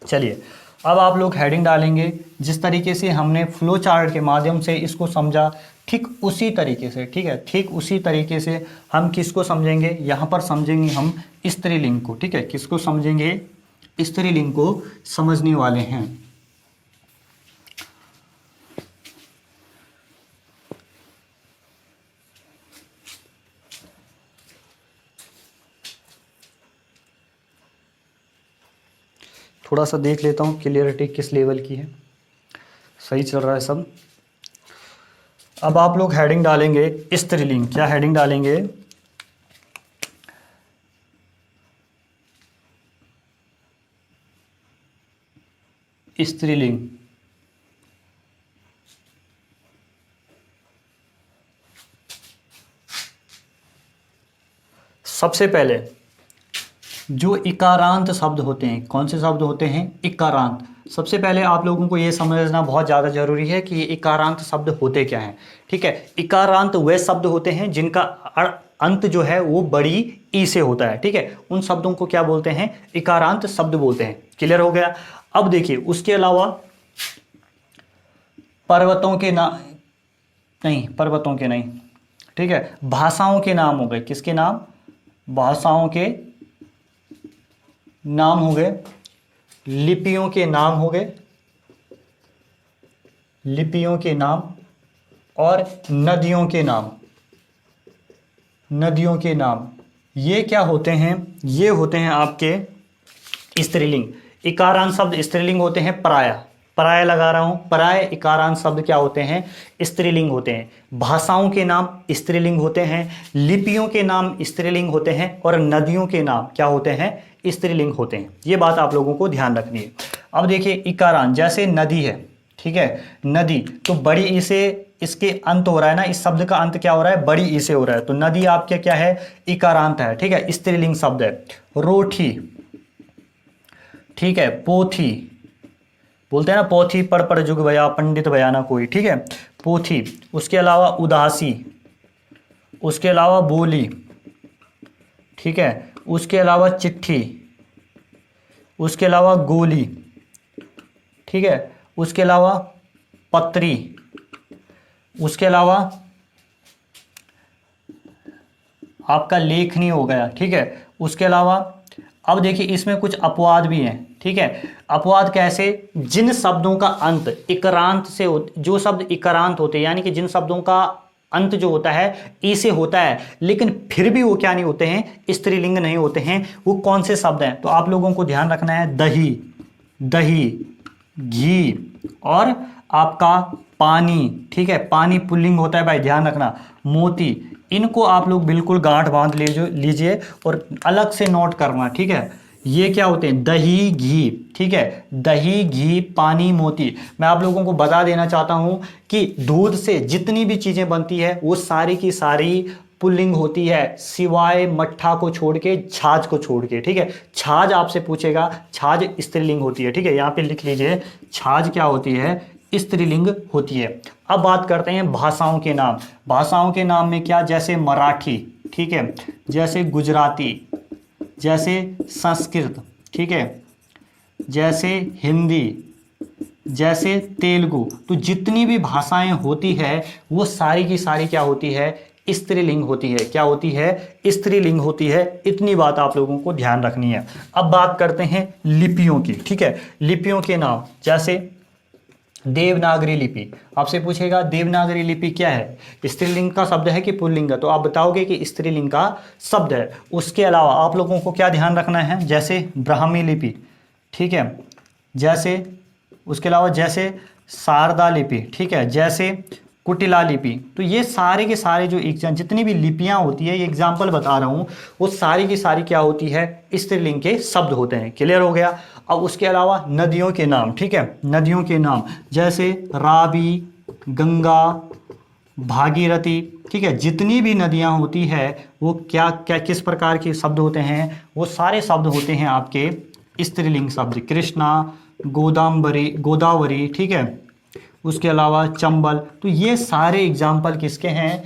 चलिए, अब आप लोग हेडिंग डालेंगे। जिस तरीके से हमने फ्लो चार्ट के माध्यम से इसको समझा, ठीक उसी तरीके से, ठीक है, ठीक उसी तरीके से हम किसको समझेंगे, यहाँ पर समझेंगे हम स्त्रीलिंग को, ठीक है। किसको समझेंगे, स्त्रीलिंग को समझने वाले हैं। थोड़ा सा देख लेता हूँ क्लियरिटी किस लेवल की है, सही चल रहा है सब। अब आप लोग हेडिंग डालेंगे स्त्रीलिंग। क्या हेडिंग डालेंगे, स्त्रीलिंग। सबसे पहले जो इकारांत शब्द होते हैं, कौन से शब्द होते हैं, इकारांत। सबसे पहले आप लोगों को ये समझना बहुत ज़्यादा जरूरी है कि ये इकारांत शब्द होते क्या हैं, ठीक है। इकारांत वे शब्द होते हैं जिनका अंत जो है वो बड़ी ई से होता है, ठीक है। उन शब्दों को क्या बोलते हैं, इकारांत शब्द बोलते हैं। क्लियर हो गया। अब देखिए, उसके अलावा पर्वतों के नाम नहीं, पर्वतों के नहीं, ठीक है, भाषाओं के नाम हो गए। किसके नाम, भाषाओं के नाम हो गए, लिपियों के नाम हो गए, लिपियों के नाम, और नदियों के नाम, नदियों के नाम। ये क्या होते हैं, ये होते हैं आपके स्त्रीलिंग। इकारांत शब्द स्त्रीलिंग होते हैं, पराय लगा रहा हूं, पराय इकारांत शब्द क्या होते हैं, स्त्रीलिंग होते हैं। भाषाओं के नाम स्त्रीलिंग होते हैं, लिपियों के नाम स्त्रीलिंग होते हैं, और नदियों के नाम क्या होते हैं, स्त्रीलिंग होते हैं। ये बात आप लोगों को ध्यान रखनी है। अब देखिए, इकारांत जैसे नदी है, ठीक है, नदी तो बड़ी ई से इसके अंत हो रहा है ना, इस शब्द का अंत क्या हो रहा है, बड़ी ई से हो रहा है। तो नदी आपके क्या है, इकारांत है, ठीक है, स्त्रीलिंग शब्द है। रोठी, ठीक है, पोथी बोलते हैं ना, पोथी पढ़ जुग भया पंडित भया ना कोई, ठीक है, पोथी। उसके अलावा उदासी, उसके अलावा बोली, ठीक है, उसके अलावा चिट्ठी, उसके अलावा गोली, ठीक है, उसके अलावा पत्री, उसके अलावा आपका लेखनी हो गया, ठीक है। उसके अलावा अब देखिए इसमें कुछ अपवाद भी हैं, ठीक है। अपवाद कैसे? जिन शब्दों का अंत इकारांत से जो शब्द इकारांत होते हैं, यानी कि जिन शब्दों का अंत जो होता है ई से होता है, लेकिन फिर भी वो क्या नहीं होते हैं, स्त्रीलिंग नहीं होते हैं, वो कौन से शब्द हैं? तो आप लोगों को ध्यान रखना है, दही, दही, घी और आपका पानी, ठीक है, पानी पुल्लिंग होता है भाई, ध्यान रखना। मोती, इनको आप लोग बिल्कुल गांठ बांध लीजिए और अलग से नोट करना, ठीक है। ये क्या होते हैं? दही, घी, ठीक है, दही, घी, पानी, मोती। मैं आप लोगों को बता देना चाहता हूं कि दूध से जितनी भी चीजें बनती है वो सारी की सारी पुल्लिंग होती है, सिवाय मट्ठा को छोड़ के, छाछ को छोड़ के, ठीक है। छाछ आपसे पूछेगा, छाछ स्त्रीलिंग होती है, ठीक है, यहां पे लिख लीजिए, छाछ क्या होती है? स्त्रीलिंग होती है। अब बात करते हैं भाषाओं के नाम। भाषाओं के नाम में क्या? जैसे मराठी, ठीक है, जैसे गुजराती, जैसे संस्कृत, ठीक है, जैसे हिंदी, जैसे तेलुगु। तो जितनी भी भाषाएं होती है वो सारी की सारी क्या होती है? स्त्रीलिंग होती है। क्या होती है? स्त्रीलिंग होती है। इतनी बात आप लोगों को ध्यान रखनी है। अब बात करते हैं लिपियों की, ठीक है। लिपियों के नाम, जैसे देवनागरी लिपि। आपसे पूछेगा देवनागरी लिपि क्या है? स्त्रीलिंग का शब्द है कि पुल्लिंग? तो आप बताओगे कि स्त्रीलिंग का शब्द है। उसके अलावा आप लोगों को क्या ध्यान रखना है? जैसे ब्राह्मी लिपि, ठीक है, जैसे उसके अलावा जैसे शारदा लिपि, ठीक है, जैसे कुटिला लिपि। तो ये सारे के सारे जो एग्जाम जितनी भी लिपियां होती है, ये एग्जाम्पल बता रहा हूं, वो सारी की सारी क्या होती है? स्त्रीलिंग के शब्द होते हैं। क्लियर हो गया? अब उसके अलावा नदियों के नाम, ठीक है, नदियों के नाम, जैसे रावी, गंगा, भागीरथी, ठीक है, जितनी भी नदियां होती है वो क्या क्या किस प्रकार के शब्द होते हैं? वो सारे शब्द होते हैं आपके स्त्रीलिंग शब्द। कृष्णा, गोदावरी, ठीक है, उसके अलावा चंबल। तो ये सारे एग्जाम्पल किसके हैं?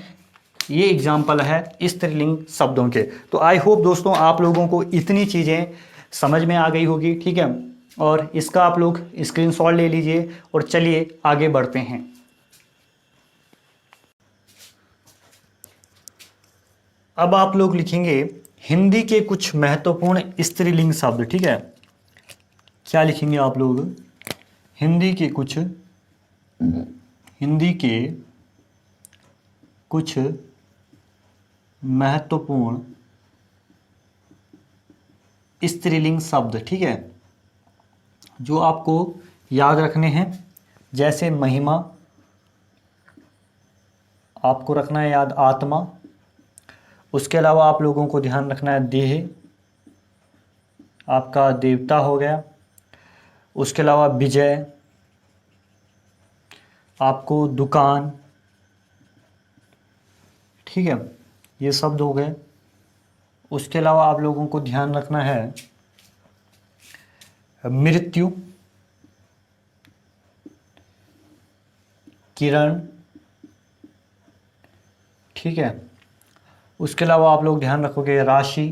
ये एग्जाम्पल है स्त्रीलिंग शब्दों के। तो आई होप दोस्तों आप लोगों को इतनी चीज़ें समझ में आ गई होगी, ठीक है, और इसका आप लोग स्क्रीनशॉट ले लीजिए और चलिए आगे बढ़ते हैं। अब आप लोग लिखेंगे हिंदी के कुछ महत्वपूर्ण स्त्रीलिंग शब्द, ठीक है। क्या लिखेंगे आप लोग? हिंदी के कुछ महत्वपूर्ण स्त्रीलिंग शब्द, ठीक है, जो आपको याद रखने हैं। जैसे महिमा, आपको रखना है याद आत्मा। उसके अलावा आप लोगों को ध्यान रखना है देह, आपका देवता हो गया। उसके अलावा विजय, आपको दुकान, ठीक है, ये शब्द हो गए। उसके अलावा आप लोगों को ध्यान रखना है मृत्यु, किरण, ठीक है। उसके अलावा आप लोग ध्यान रखोगे राशि,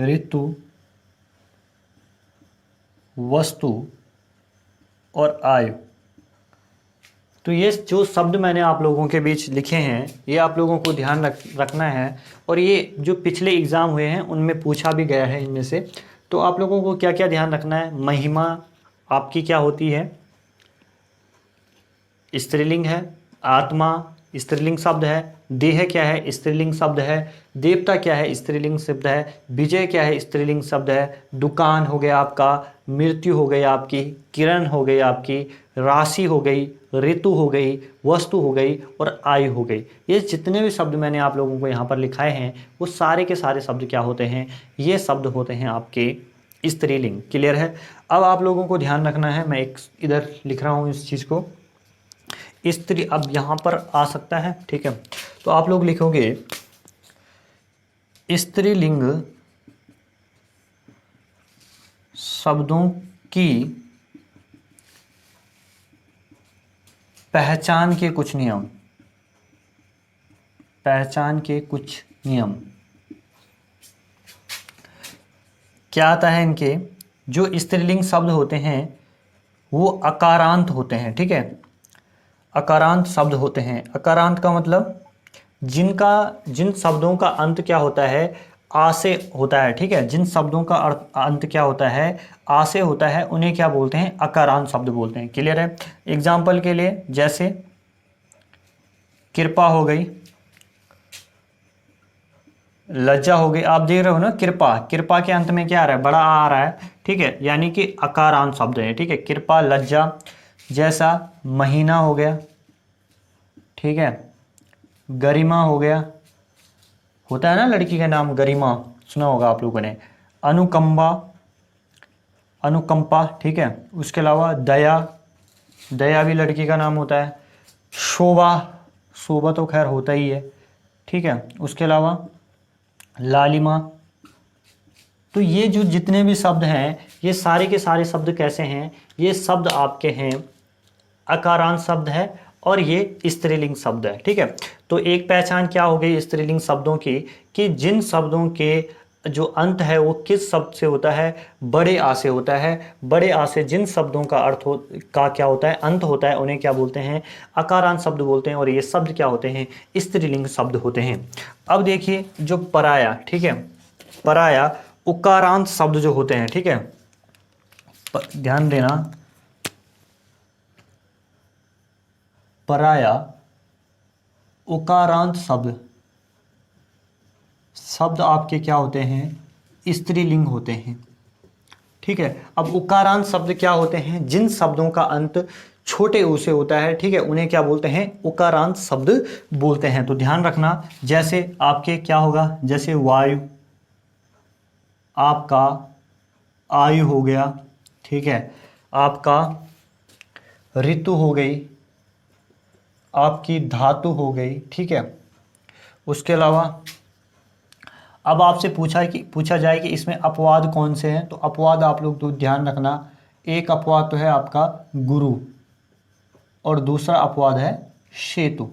ऋतु, वस्तु और आयु। तो ये जो शब्द मैंने आप लोगों के बीच लिखे हैं, ये आप लोगों को ध्यान रखना है। और ये जो पिछले एग्ज़ाम हुए हैं उनमें पूछा भी गया है इनमें से। तो आप लोगों को क्या क्या ध्यान रखना है? महिमा आपकी क्या होती है? स्त्रीलिंग है। आत्मा स्त्रीलिंग शब्द है। देह क्या है? स्त्रीलिंग शब्द है। देवता क्या है? स्त्रीलिंग शब्द है। विजय क्या है? स्त्रीलिंग शब्द है। दुकान हो गया आपका, मृत्यु हो गई आपकी, किरण हो गई आपकी, राशि हो गई, ऋतु हो गई, वस्तु हो गई और आयु हो गई। ये जितने भी शब्द मैंने आप लोगों को यहाँ पर लिखाए हैं वो सारे के सारे शब्द क्या होते हैं? ये शब्द होते हैं आपके स्त्रीलिंग। क्लियर है? अब आप लोगों को ध्यान रखना है, मैं एक इधर लिख रहा हूँ इस चीज़ को, स्त्री अब यहाँ पर आ सकता है, ठीक है। तो आप लोग लिखोगे स्त्रीलिंग शब्दों की पहचान के कुछ नियम। पहचान के कुछ नियम। क्या आता है इनके, जो स्त्रीलिंग शब्द होते हैं वो अकारांत होते हैं, ठीक है, अकारांत शब्द होते हैं। अकारांत का मतलब जिन शब्दों का अंत क्या होता है, आ से होता है, ठीक है, जिन शब्दों का अंत क्या होता है, आ से होता है, उन्हें क्या बोलते हैं, अकारांत शब्द बोलते हैं। क्लियर है। एग्जाम्पल के लिए जैसे कृपा हो गई, लज्जा हो गई। आप देख रहे हो ना, कृपा, कृपा के अंत में क्या आ रहा है, बड़ा आ रहा है, ठीक है, यानी कि अकारांत शब्द है, ठीक है, कृपा, लज्जा। जैसा महीना हो गया, ठीक है, गरिमा हो गया, होता है ना लड़की का नाम गरिमा, सुना होगा आप लोगों ने। अनुकंपा, अनुकंपा, ठीक है। उसके अलावा दया, दया भी लड़की का नाम होता है। शोभा, शोभा तो खैर होता ही है, ठीक है। उसके अलावा लालिमा। तो ये जो जितने भी शब्द हैं, ये सारे के सारे शब्द कैसे हैं, ये शब्द आपके हैं अकारांत शब्द है और ये स्त्रीलिंग शब्द है, ठीक है। तो एक पहचान क्या हो गई स्त्रीलिंग शब्दों की, कि जिन शब्दों के जो अंत है वो किस शब्द से होता है, बड़े आ से होता है। बड़े आ से जिन शब्दों का का क्या होता है, अंत होता है, उन्हें क्या बोलते हैं, अकारांत शब्द बोलते हैं। और ये शब्द क्या होते हैं, स्त्रीलिंग शब्द होते हैं। अब देखिए जो पराया, ठीक है, पराया उकारांत शब्द जो होते हैं, ठीक है, ध्यान देना, पराया उकारांत शब्द, शब्द आपके क्या होते हैं, स्त्रीलिंग होते हैं, ठीक है। अब उकारांत शब्द क्या होते हैं, जिन शब्दों का अंत छोटे ऊ से होता है, ठीक है, उन्हें क्या बोलते हैं, उकारांत शब्द बोलते हैं। तो ध्यान रखना, जैसे आपके क्या होगा, जैसे वायु, आपका आयु हो गया, ठीक है, आपका ऋतु हो गई, आपकी धातु हो गई, ठीक है। उसके अलावा अब आपसे पूछा जाए कि इसमें अपवाद कौन से हैं, तो अपवाद आप लोग तो ध्यान रखना, एक अपवाद तो है आपका गुरु और दूसरा अपवाद है सेतु,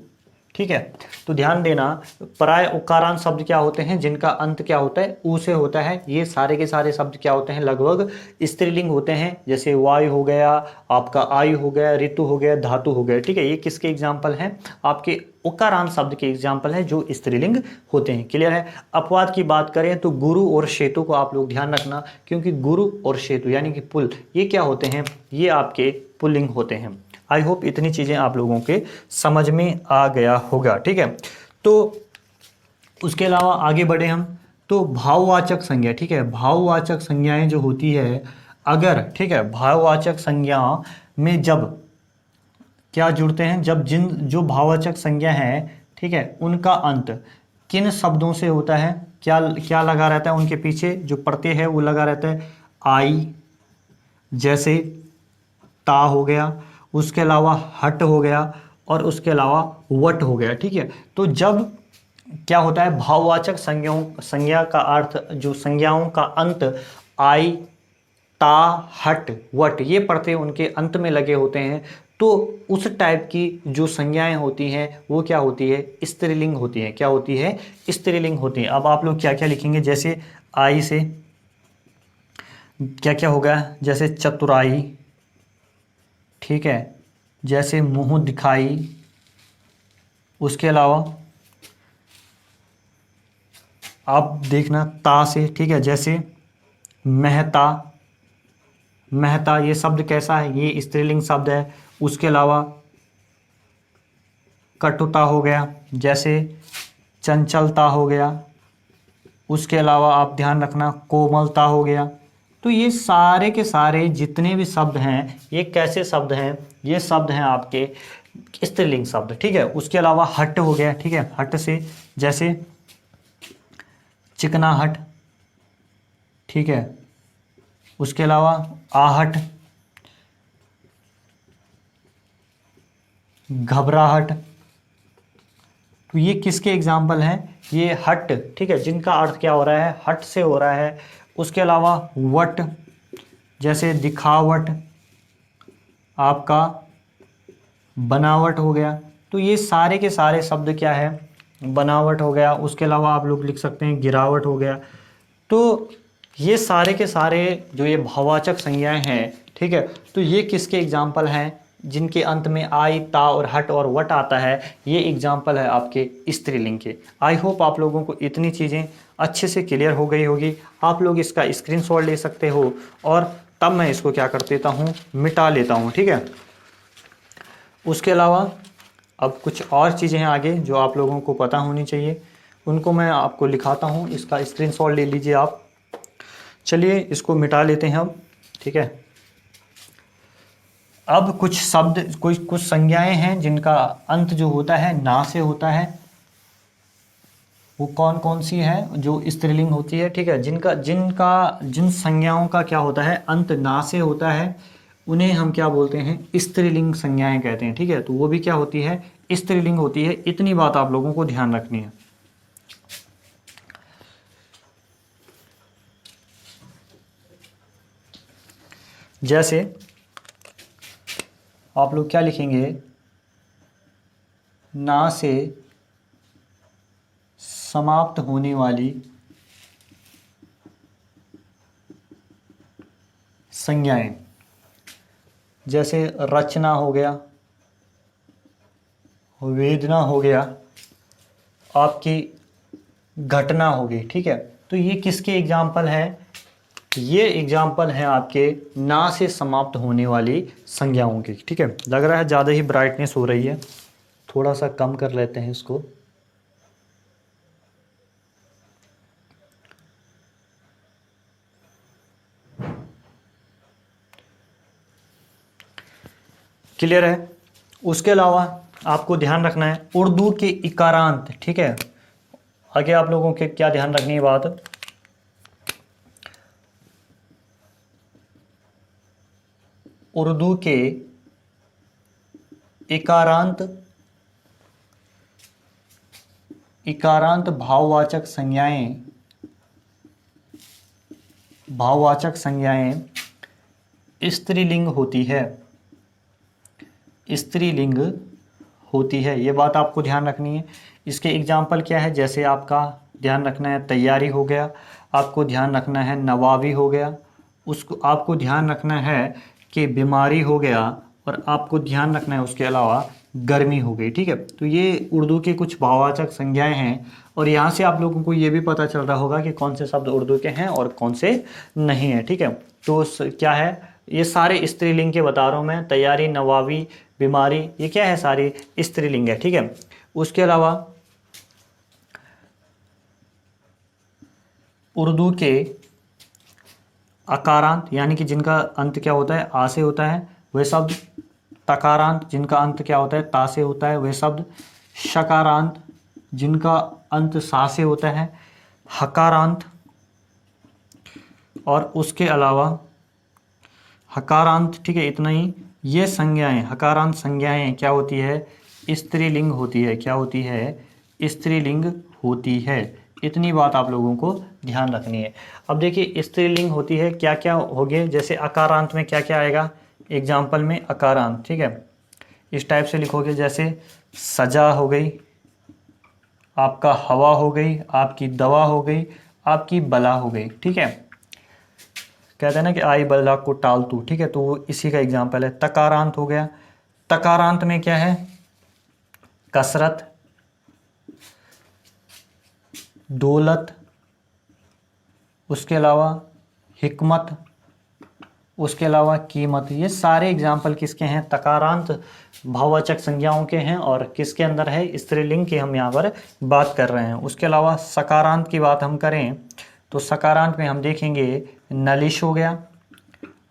ठीक है। तो ध्यान देना, पराय उकारांत शब्द क्या होते हैं, जिनका अंत क्या होता है, ऊ से होता है। ये सारे के सारे शब्द क्या होते हैं, लगभग स्त्रीलिंग होते हैं। जैसे वायु हो गया, आपका आयु हो गया, ऋतु हो गया, धातु हो गया, ठीक है। ये किसके एग्जाम्पल हैं, आपके उकारांत शब्द के एग्जाम्पल हैं जो स्त्रीलिंग होते हैं। क्लियर है। अपवाद की बात करें तो गुरु और सेतु को आप लोग ध्यान रखना, क्योंकि गुरु और सेतु यानी कि पुल, ये क्या होते हैं, ये आपके पुल्लिंग होते हैं। आई होप इतनी चीज़ें आप लोगों के समझ में आ गया होगा, ठीक है। तो उसके अलावा आगे बढ़े हम, तो भाववाचक संज्ञा, ठीक है, भाववाचक संज्ञाएं जो होती है, अगर, ठीक है, भाववाचक संज्ञा में जब क्या जुड़ते हैं, जब जो भाववाचक संज्ञा है, ठीक है, उनका अंत किन शब्दों से होता है, क्या क्या लगा रहता है उनके पीछे, जो प्रत्यय है वो लगा रहता है आई, जैसे ता हो गया, उसके अलावा हट हो गया, और उसके अलावा वट हो गया, ठीक है। तो जब क्या होता है, भाववाचक संज्ञा का अर्थ, जो संज्ञाओं का अंत आई, ता, हट, वट, ये प्रत्यय उनके अंत में लगे होते हैं, तो उस टाइप की जो संज्ञाएं होती हैं वो क्या होती है, स्त्रीलिंग होती है। क्या होती है, स्त्रीलिंग होती है। अब आप लोग क्या क्या लिखेंगे, जैसे आई से क्या क्या होगा, जैसे चतुराई, ठीक है, जैसे मुंह दिखाई, उसके अलावा आप देखना ता से, ठीक है, जैसे मेहता, मेहता ये शब्द कैसा है, ये स्त्रीलिंग शब्द है। उसके अलावा कटुता हो गया, जैसे चंचलता हो गया। उसके अलावा आप ध्यान रखना कोमलता हो गया। तो ये सारे के सारे जितने भी शब्द हैं, ये कैसे शब्द हैं, ये शब्द हैं आपके स्त्रीलिंग शब्द, ठीक है। उसके अलावा हट हो गया, ठीक है, हट से जैसे चिकनाहट, ठीक है। उसके अलावा आहट, घबराहट। तो ये किसके एग्जाम्पल हैं, ये हट, ठीक है, जिनका अर्थ क्या हो रहा है, हट से हो रहा है। उसके अलावा वट, जैसे दिखावट, आपका बनावट हो गया। तो ये सारे के सारे शब्द क्या है, बनावट हो गया, उसके अलावा आप लोग लिख सकते हैं गिरावट हो गया। तो ये सारे के सारे जो ये भाववाचक संज्ञाएं हैं, ठीक है, तो ये किसके एग्जाम्पल हैं, जिनके अंत में आई, ता और हट और वट आता है, ये एग्जाम्पल है आपके स्त्रीलिंग के। आई होप आप लोगों को इतनी चीज़ें अच्छे से क्लियर हो गई होगी। आप लोग इसका स्क्रीनशॉट ले सकते हो और तब मैं इसको क्या कर देता हूँ, मिटा लेता हूँ, ठीक है। उसके अलावा अब कुछ और चीज़ें हैं आगे जो आप लोगों को पता होनी चाहिए, उनको मैं आपको लिखाता हूँ, इसका स्क्रीनशॉट ले लीजिए आप। चलिए इसको मिटा लेते हैं अब, ठीक है। अब कुछ शब्द, कुछ संज्ञाएं हैं जिनका अंत जो होता है ना से होता है। वो कौन कौन सी है जो स्त्रीलिंग होती है, ठीक है, जिन संज्ञाओं का क्या होता है, अंत ना से होता है, उन्हें हम क्या बोलते हैं, स्त्रीलिंग संज्ञाएं कहते हैं, ठीक है। तो वो भी क्या होती है, स्त्रीलिंग होती है। इतनी बात आप लोगों को ध्यान रखनी है। जैसे आप लोग क्या लिखेंगे, ना से समाप्त होने वाली संज्ञाएं, जैसे रचना हो गया, वेदना हो गया, आपकी घटना हो गई, ठीक है। तो ये किसके एग्जाम्पल है, ये एग्जाम्पल है आपके ना से समाप्त होने वाली संज्ञाओं के, ठीक है। लग रहा है ज़्यादा ही ब्राइटनेस हो रही है, थोड़ा सा कम कर लेते हैं इसको। क्लियर है। उसके अलावा आपको ध्यान रखना है उर्दू के इकारांत, ठीक है। आगे आप लोगों के क्या ध्यान रखनी है बात, उर्दू के इकारांत भाववाचक संज्ञाएं स्त्रीलिंग होती है, स्त्रीलिंग होती है। ये बात आपको ध्यान रखनी है। इसके एग्जाम्पल क्या है, जैसे आपका ध्यान रखना है तैयारी हो गया, आपको ध्यान रखना है नवाबी हो गया, उसको आपको ध्यान रखना है कि बीमारी हो गया, और आपको ध्यान रखना है उसके अलावा गर्मी हो गई, ठीक है। तो ये उर्दू के कुछ भाववाचक संज्ञाएं हैं, और यहाँ से आप लोगों को ये भी पता चल रहा होगा कि कौन से शब्द उर्दू के हैं और कौन से नहीं हैं, ठीक है। तो क्या है, ये सारे स्त्रीलिंग के बता रहा हूँ मैं, तैयारी, नवाबी, बीमारी, ये क्या है, सारी स्त्रीलिंग है, ठीक है। उसके अलावा उर्दू के अकारांत, यानी कि जिनका अंत क्या होता है, आ से होता है, वह शब्द। तकारांत, जिनका अंत क्या होता है, ता से होता है, वह शब्द। शकारांत, जिनका अंत सा से होता है। हकारांत, और उसके अलावा हकारांत, ठीक है, इतना ही। ये संज्ञाएं, हकारांत संज्ञाएं क्या होती है, स्त्रीलिंग होती है। क्या होती है, स्त्रीलिंग होती है। इतनी बात आप लोगों को ध्यान रखनी है। अब देखिए स्त्रीलिंग होती है, क्या क्या हो गए, जैसे अकारांत में क्या क्या आएगा, एग्जाम्पल में अकारांत, ठीक है, इस टाइप से लिखोगे, जैसे सजा हो गई, आपका हवा हो गई, आपकी दवा हो गई, आपकी बला हो गई, ठीक है। कहते हैं ना कि आई बला को टाल तू, ठीक है, तो वो इसी का एग्जाम्पल है। तकारांत हो गया, तकारांत में क्या है, कसरत, दौलत, उसके अलावा हिकमत, उसके अलावा कीमत। ये सारे एग्जाम्पल किसके हैं, तकारांत भाववाचक संज्ञाओं के हैं, और किसके अंदर है, स्त्रीलिंग की हम यहाँ पर बात कर रहे हैं। उसके अलावा सकारांत की बात हम करें तो सकारांत में हम देखेंगे नलिश हो गया,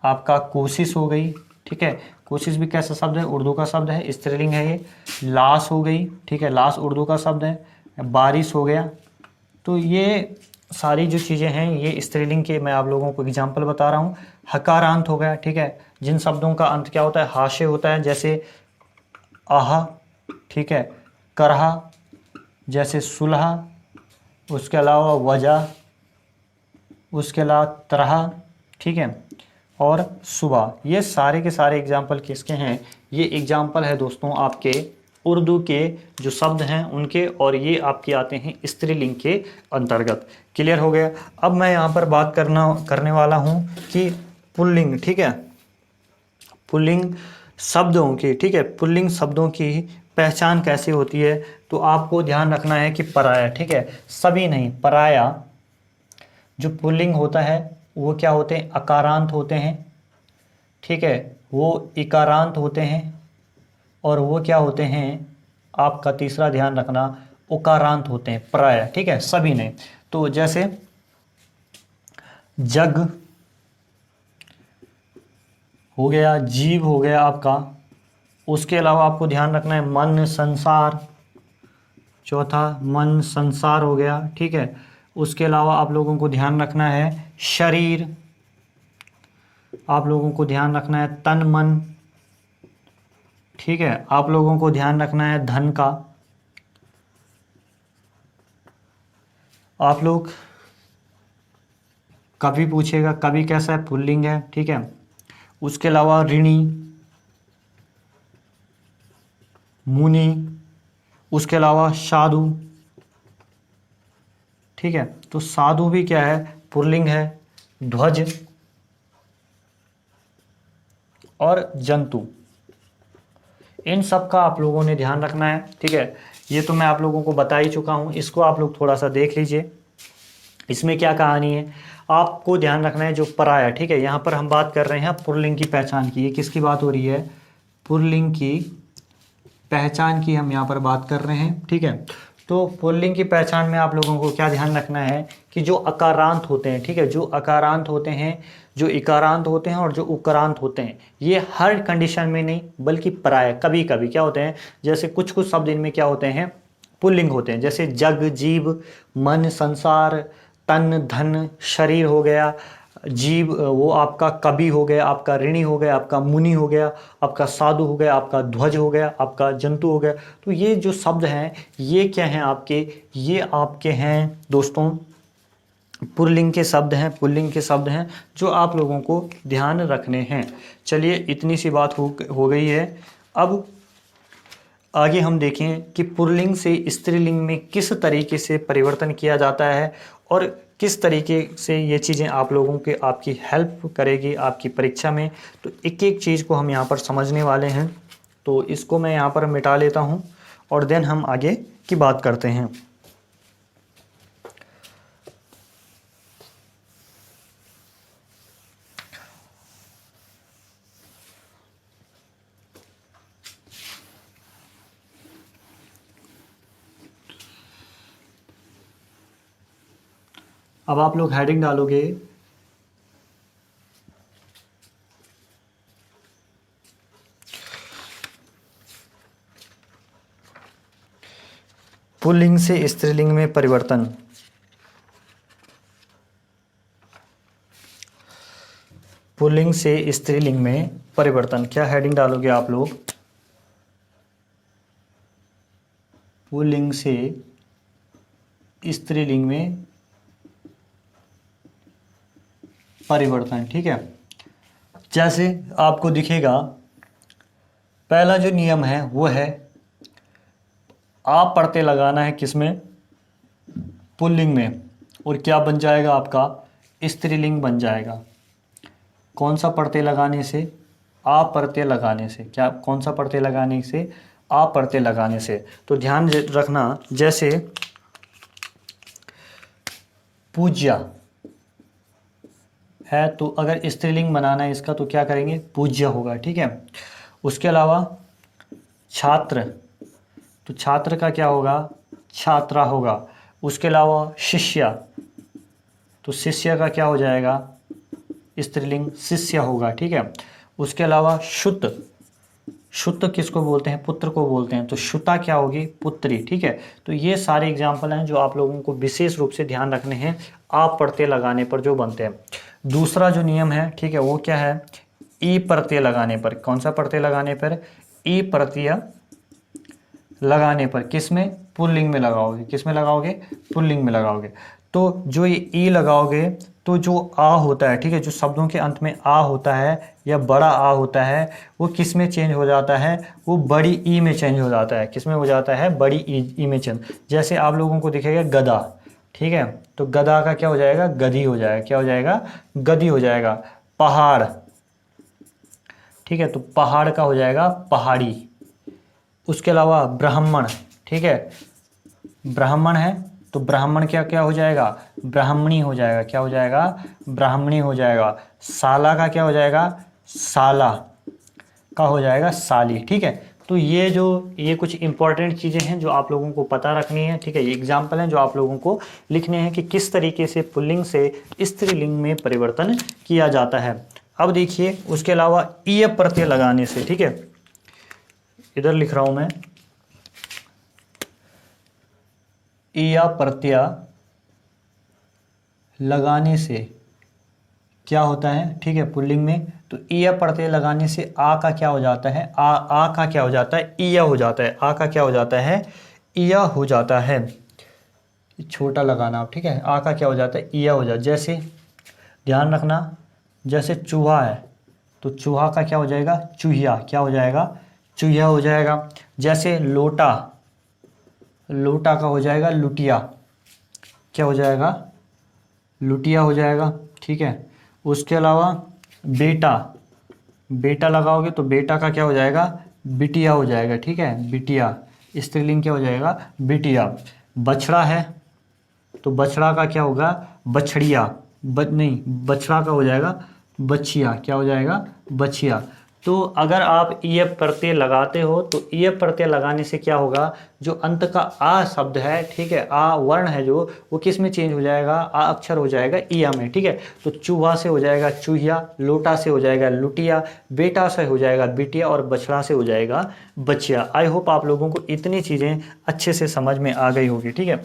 आपका कोशिश हो गई, ठीक है। कोशिश भी कैसा शब्द है, उर्दू का शब्द है, स्त्रीलिंग है ये। लाश हो गई, ठीक है, लाश उर्दू का शब्द है। बारिश हो गया। तो ये सारी जो चीज़ें हैं ये स्त्रीलिंग के मैं आप लोगों को एग्जाम्पल बता रहा हूँ। हकारांत हो गया, ठीक है, जिन शब्दों का अंत क्या होता है, हा से होता है, जैसे आहा, ठीक है, करहा, जैसे सुलह, उसके अलावा वजह, उसके अलावा तरह, ठीक है, और सुबह। ये सारे के सारे एग्जाम्पल किसके हैं, ये एग्जाम्पल है दोस्तों आपके उर्दू के जो शब्द हैं उनके, और ये आपके आते हैं स्त्रीलिंग के अंतर्गत। क्लियर हो गया। अब मैं यहाँ पर बात करने वाला हूँ कि पुल्लिंग, ठीक है, पुल्लिंग शब्दों की, ठीक है, पुल्लिंग शब्दों की पहचान कैसे होती है। तो आपको ध्यान रखना है कि पराया, ठीक है, सभी नहीं, पराया जो पुल्लिंग होता है वो क्या होते हैं, अकारांत होते हैं, ठीक है, वो इकारांत होते हैं, और वो क्या होते हैं, आपका तीसरा ध्यान रखना, उकारांत होते हैं प्राय, ठीक है, सभी नहीं। तो जैसे जग हो गया, जीव हो गया आपका, उसके अलावा आपको ध्यान रखना है मन, संसार, चौथा मन संसार हो गया, ठीक है। उसके अलावा आप लोगों को ध्यान रखना है शरीर, आप लोगों को ध्यान रखना है तन मन, ठीक है, आप लोगों को ध्यान रखना है धन का। आप लोग कभी पूछेगा कभी कैसा है, पुल्लिंग है, ठीक है। उसके अलावा ऋणी, मुनि, उसके अलावा साधु, ठीक है। तो साधु भी क्या है, पुल्लिंग है। ध्वज और जंतु, इन सब का आप लोगों ने ध्यान रखना है, ठीक है। ये तो मैं आप लोगों को बता ही चुका हूँ, इसको आप लोग थोड़ा सा देख लीजिए, इसमें क्या कहानी है। आपको ध्यान रखना है जो पराया, ठीक है, यहाँ पर हम बात कर रहे हैं पुल्लिंग की पहचान की। ये किसकी बात हो रही है, पुल्लिंग की पहचान की हम यहाँ पर बात कर रहे हैं, ठीक है। तो पुल्लिंग की पहचान में आप लोगों को क्या ध्यान रखना है कि जो अकारांत होते हैं, ठीक है, जो अकारांत होते हैं, जो इकारांत होते हैं और जो उकारांत होते हैं, ये हर कंडीशन में नहीं बल्कि प्राय कभी कभी क्या होते हैं, जैसे कुछ कुछ शब्द इनमें क्या होते हैं, पुल्लिंग होते हैं। जैसे जग, जीव, मन, संसार, तन, धन, शरीर हो गया, जीव वो आपका कवि हो गया, आपका ऋणी हो गया, आपका मुनि हो गया, आपका साधु हो गया, आपका ध्वज हो गया, आपका जंतु हो गया। तो ये जो शब्द हैं ये क्या हैं आपके, ये आपके हैं दोस्तों पुल्लिंग के शब्द हैं, पुल्लिंग के शब्द हैं जो आप लोगों को ध्यान रखने हैं। चलिए इतनी सी बात हो गई है। अब आगे हम देखें कि पुल्लिंग से स्त्रीलिंग में किस तरीके से परिवर्तन किया जाता है और किस तरीके से ये चीज़ें आप लोगों के आपकी हेल्प करेगी आपकी परीक्षा में। तो एक एक चीज़ को हम यहाँ पर समझने वाले हैं, तो इसको मैं यहाँ पर मिटा लेता हूँ और देन हम आगे की बात करते हैं। अब आप लोग हेडिंग डालोगे पुल्लिंग से स्त्रीलिंग में परिवर्तन। पुल्लिंग से स्त्रीलिंग में परिवर्तन, क्या हेडिंग डालोगे आप लोग, पुल्लिंग से स्त्रीलिंग में परिवर्तन, ठीक है। जैसे आपको दिखेगा पहला जो नियम है वो है आप पढ़ते लगाना है किसमें, पुल्लिंग में, और क्या बन जाएगा आपका, स्त्रीलिंग बन जाएगा। कौन सा पढ़ते लगाने से, आप पढ़ते लगाने से, क्या कौन सा पढ़ते लगाने से, आप पढ़ते लगाने से। तो ध्यान रखना, जैसे पूज्य है तो अगर स्त्रीलिंग बनाना है इसका तो क्या करेंगे, पूज्य होगा, ठीक है। उसके अलावा छात्र, तो छात्र का क्या होगा, छात्रा होगा। उसके अलावा शिष्य, तो शिष्य का क्या हो जाएगा, स्त्रीलिंग शिष्य होगा, ठीक है। उसके अलावा शुत, शुत किसको बोलते हैं, पुत्र को बोलते हैं, तो शुता क्या होगी, पुत्री, ठीक है। तो ये सारे एग्जाम्पल हैं जो आप लोगों को विशेष रूप से ध्यान रखने हैं आप पढ़ते लगाने पर जो बनते हैं। दूसरा जो नियम है, ठीक है, वो क्या है, ई प्रत्यय लगाने पर। कौन सा प्रत्यय लगाने पर, ई प्रत्यय लगाने पर, किस में, पुल्लिंग में लगाओगे, किस में लगाओगे, पुल्लिंग में लगाओगे। तो जो ये ई लगाओगे तो जो आ होता है, ठीक है, जो शब्दों के अंत में आ होता है या बड़ा आ होता है, वो किस में चेंज हो जाता है, वो बड़ी ई में चेंज हो जाता है। किस में हो जाता है, बड़ी ई में चेंज। जैसे आप लोगों को दिखेगा गधा, ठीक है, तो गधा का क्या हो जाएगा, गधी हो जाएगा। क्या हो जाएगा, गधी हो जाएगा। पहाड़, ठीक है, तो पहाड़ का हो जाएगा पहाड़ी। उसके अलावा ब्राह्मण, ठीक है, ब्राह्मण है तो ब्राह्मण क्या क्या हो जाएगा, ब्राह्मणी हो जाएगा। क्या हो जाएगा, ब्राह्मणी हो जाएगा। साला का क्या हो जाएगा, साला का हो जाएगा साली। ठीक है, तो ये कुछ इंपॉर्टेंट चीज़ें हैं जो आप लोगों को पता रखनी है। ठीक है, ये एग्जाम्पल हैं जो आप लोगों को लिखने हैं कि किस तरीके से पुल्लिंग से स्त्रीलिंग में परिवर्तन किया जाता है। अब देखिए, उसके अलावा ईय प्रत्यय लगाने से, ठीक है, इधर लिख रहा हूं मैं, ईया प्रत्यय लगाने से क्या होता है, ठीक है, पुल्लिंग में, तो ईया प्रत्यय लगाने से आ का क्या हो जाता है, आ का क्या हो जाता है, ईया हो जाता है। आ का क्या हो जाता है, ईया हो जाता है। छोटा लगाना आप, ठीक है, आ का क्या हो जाता है, ईया हो जाता है। जैसे ध्यान रखना, जैसे चूहा है तो चूहा का क्या हो जाएगा, चूहिया। क्या हो जाएगा, चूहिया हो जाएगा। जैसे लोटा, लोटा का हो जाएगा लुटिया। क्या हो जाएगा, लुटिया हो जाएगा। ठीक है, उसके अलावा बेटा, बेटा लगाओगे तो बेटा का क्या हो जाएगा, बिटिया हो जाएगा। ठीक है, बिटिया, स्त्रीलिंग क्या हो जाएगा, बिटिया। बछड़ा है तो बछड़ा का क्या होगा, बछड़िया। नहीं, बछड़ा का हो जाएगा बछिया। क्या हो जाएगा, बछिया। तो अगर आप ईय प्रत्यय लगाते हो तो ईय प्रत्यय लगाने से क्या होगा, जो अंत का आ शब्द है, ठीक है, आ वर्ण है जो, वो किस में चेंज हो जाएगा, आ अक्षर हो जाएगा ईया में। ठीक है, तो चूहा से हो जाएगा चूहिया, लोटा से हो जाएगा लुटिया, बेटा से हो जाएगा बिटिया और बछड़ा से हो जाएगा बछिया। आई होप आप लोगों को इतनी चीज़ें अच्छे से समझ में आ गई होगी। ठीक है,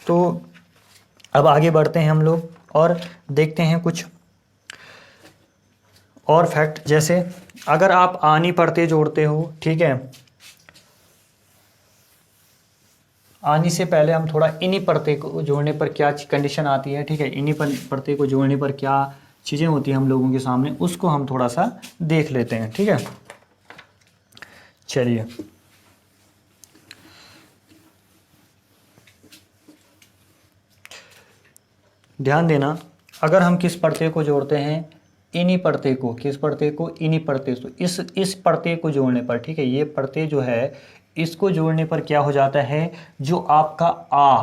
तो अब आगे बढ़ते हैं हम लोग और देखते हैं कुछ और फैक्ट। जैसे अगर आप आनी प्रत्यय जोड़ते हो, ठीक है, आनी से पहले हम थोड़ा इन्हीं प्रत्यय को जोड़ने पर क्या कंडीशन आती है, ठीक है, इन्हीं प्रत्यय को जोड़ने पर क्या चीज़ें होती हैं हम लोगों के सामने, उसको हम थोड़ा सा देख लेते हैं। ठीक है, चलिए, ध्यान देना, अगर हम किस प्रत्यय को जोड़ते हैं, इन्हीं प्रत्यय को, किस प्रत्यय को, इन्हीं प्रत्यय, तो इस प्रत्यय को जोड़ने पर, ठीक है, ये प्रत्यय जो है इसको जोड़ने पर क्या हो जाता है, जो आपका आ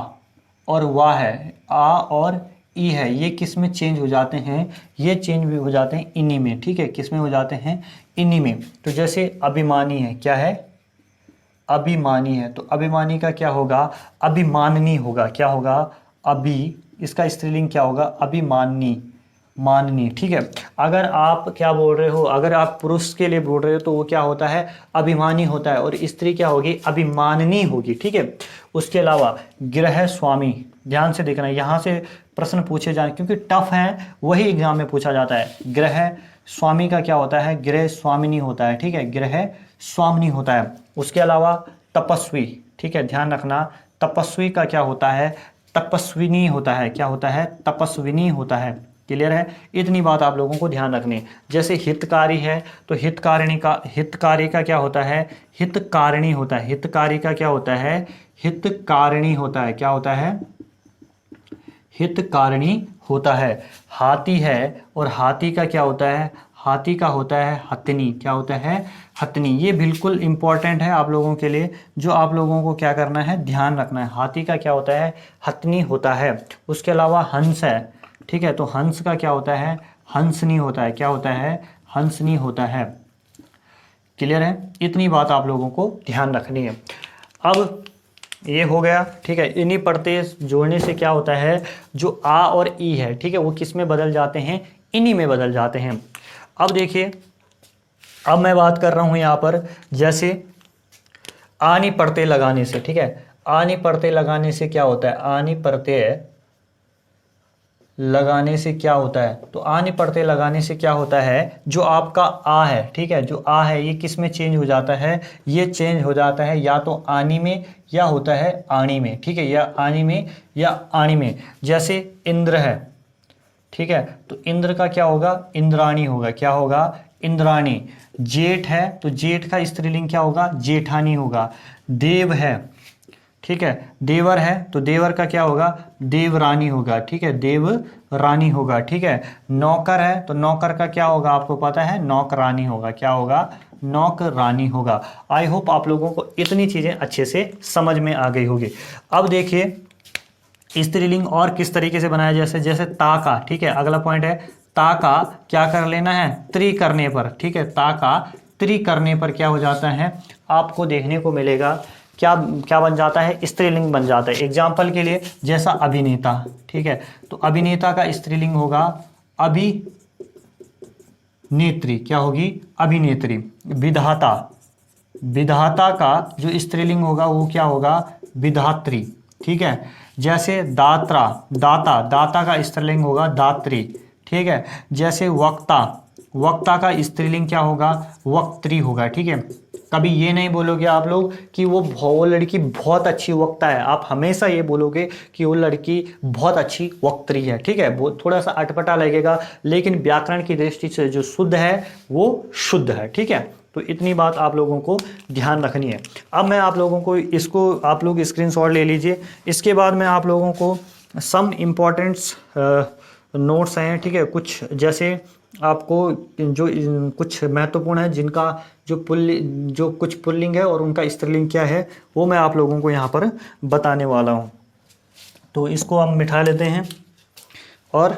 और वाह है, आ और ई है, ये किस में चेंज हो जाते हैं, ये चेंज भी हो जाते हैं इन्हीं में। ठीक है, किस में हो जाते हैं, इन्हीं में। तो जैसे अभिमानी है, क्या है, अभिमानी है, तो अभिमानी का क्या होगा, अभिमाननी होगा। क्या होगा, अभी, इसका स्त्रीलिंग क्या होगा, अभिमाननी, माननी। ठीक है, अगर आप क्या बोल रहे हो, अगर आप पुरुष के लिए बोल रहे हो तो वो क्या होता है, अभिमानी होता है, और स्त्री क्या होगी, अभिमाननी होगी। ठीक है, उसके अलावा गृह स्वामी, ध्यान से देखना, यहाँ से प्रश्न पूछे जाए क्योंकि टफ है, वही एग्जाम में पूछा जाता है। गृह स्वामी का क्या होता है, गृह स्वामिनी होता है। ठीक है, गृह स्वामिनी होता है। उसके अलावा तपस्वी, ठीक है, ध्यान रखना, तपस्वी का क्या होता है, तपस्विनी होता है। क्या होता है, तपस्विनी होता है। क्लियर है, इतनी बात आप लोगों को ध्यान रखनी है। जैसे हितकारी है तो हितकारी का क्या होता है, हितकारिणी होता है। हितकारी का क्या होता है, हितकारिणी होता है। क्या होता है, हितकारिणी होता है। हाथी है और हाथी का क्या होता है, हाथी का होता है हथनी। क्या होता है, हथनी। ये बिल्कुल इंपॉर्टेंट है आप लोगों के लिए, जो आप लोगों को क्या करना है, ध्यान रखना है। हाथी का क्या होता है, हथनी होता है। उसके अलावा हंस है, ठीक है, तो हंस का क्या होता है, हंसनी होता है। क्या होता है, हंसनी होता है। क्लियर है, इतनी बात आप लोगों को ध्यान रखनी है। अब ये हो गया, ठीक है, इन्हीं प्रत्यय जोड़ने से क्या होता है, जो आ और ई है, ठीक है, वो किस में बदल जाते हैं, इन्हीं में बदल जाते हैं। अब देखिए, अब मैं बात कर रहा हूं यहां पर, जैसे आनी प्रत्यय लगाने से, ठीक है, आनी प्रत्यय लगाने से क्या होता है, आनी प्रत्यय लगाने से क्या होता है, तो आने पड़ते लगाने से क्या होता है, जो आपका आ है, ठीक है, जो आ है ये किस में चेंज हो जाता है, ये चेंज हो जाता है या तो आनी में या होता है आणी में, ठीक है, या आनी में या आणी में। जैसे इंद्र है, ठीक है, तो इंद्र का क्या होगा, इंद्राणी होगा, क्या होगा, इंद्राणी। जेठ है तो जेठ का स्त्रीलिंग क्या होगा, जेठानी होगा। देव है, ठीक है, देवर है तो देवर का क्या होगा, देवरानी होगा, ठीक है, देवरानी होगा, ठीक है। नौकर है तो नौकर का क्या होगा, आपको पता है, नौकरानी होगा, क्या होगा, नौकरानी होगा। आई होप आप लोगों को इतनी चीजें अच्छे से समझ में आ गई होगी। अब देखिए स्त्रीलिंग और किस तरीके से बनाया, जैसे ताका, ठीक है, अगला पॉइंट है ताका, क्या कर लेना है, त्रि करने पर, ठीक है, ताका त्रि करने पर क्या हो जाता है, आपको देखने को मिलेगा क्या क्या बन जाता है, स्त्रीलिंग बन जाता है। एग्जाम्पल के लिए जैसा अभिनेता, ठीक है, तो अभिनेता का स्त्रीलिंग होगा अभिनेत्री, क्या होगी, अभिनेत्री। विधाता, विधाता का जो स्त्रीलिंग होगा वो क्या होगा, विधात्री, ठीक है। जैसे दात्रा, दाता, दाता का स्त्रीलिंग होगा दात्री, ठीक है। जैसे वक्ता, वक्ता का स्त्रीलिंग क्या होगा, वक्त्री होगा, ठीक है। कभी ये नहीं बोलोगे आप लोग कि वो लड़की बहुत अच्छी वक्ता है, आप हमेशा ये बोलोगे कि वो लड़की बहुत अच्छी वक्त्री है, ठीक है। वो थोड़ा सा अटपटा लगेगा लेकिन व्याकरण की दृष्टि से जो शुद्ध है वो शुद्ध है, ठीक है। तो इतनी बात आप लोगों को ध्यान रखनी है। अब मैं आप लोगों को इसको, आप लोग स्क्रीनशॉट ले लीजिए। इसके बाद मैं आप लोगों को सम इम्पोर्टेंट्स नोट्स हैं, ठीक है, कुछ जैसे आपको जो कुछ महत्वपूर्ण है जिनका जो कुछ पुल्लिंग है और उनका स्त्रीलिंग क्या है वो मैं आप लोगों को यहाँ पर बताने वाला हूँ। तो इसको हम मिटा लेते हैं और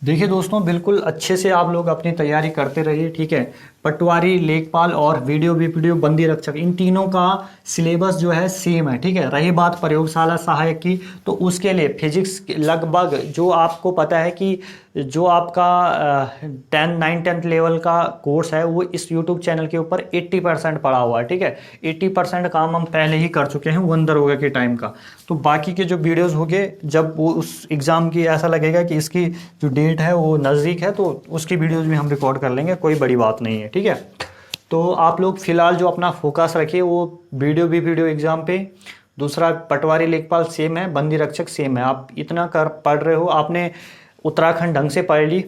देखिए दोस्तों, बिल्कुल अच्छे से आप लोग अपनी तैयारी करते रहिए, ठीक है। पटवारी, लेखपाल और वीडियो बंदी रक्षक, इन तीनों का सिलेबस जो है सेम है, ठीक है। रही बात प्रयोगशाला सहायक की, तो उसके लिए फिजिक्स लगभग जो आपको पता है कि जो आपका 9th-10th लेवल का कोर्स है वो इस यूट्यूब चैनल के ऊपर 80% पड़ा हुआ है, ठीक है। 80% काम हम पहले ही कर चुके हैं वन दरोगा के टाइम का। तो बाकी के जो वीडियोज़ होंगे जब वो उस एग्ज़ाम की ऐसा लगेगा कि इसकी जो डेट है वो नज़दीक है तो उसकी वीडियोज़ भी हम रिकॉर्ड कर लेंगे, कोई बड़ी बात नहीं है, ठीक है। तो आप लोग फिलहाल जो अपना फोकस रखिए वो वीडियो एग्ज़ाम पे। दूसरा पटवारी लेखपाल सेम है, बंदी रक्षक सेम है। आप इतना कर पढ़ रहे हो, आपने उत्तराखंड ढंग से पढ़ ली।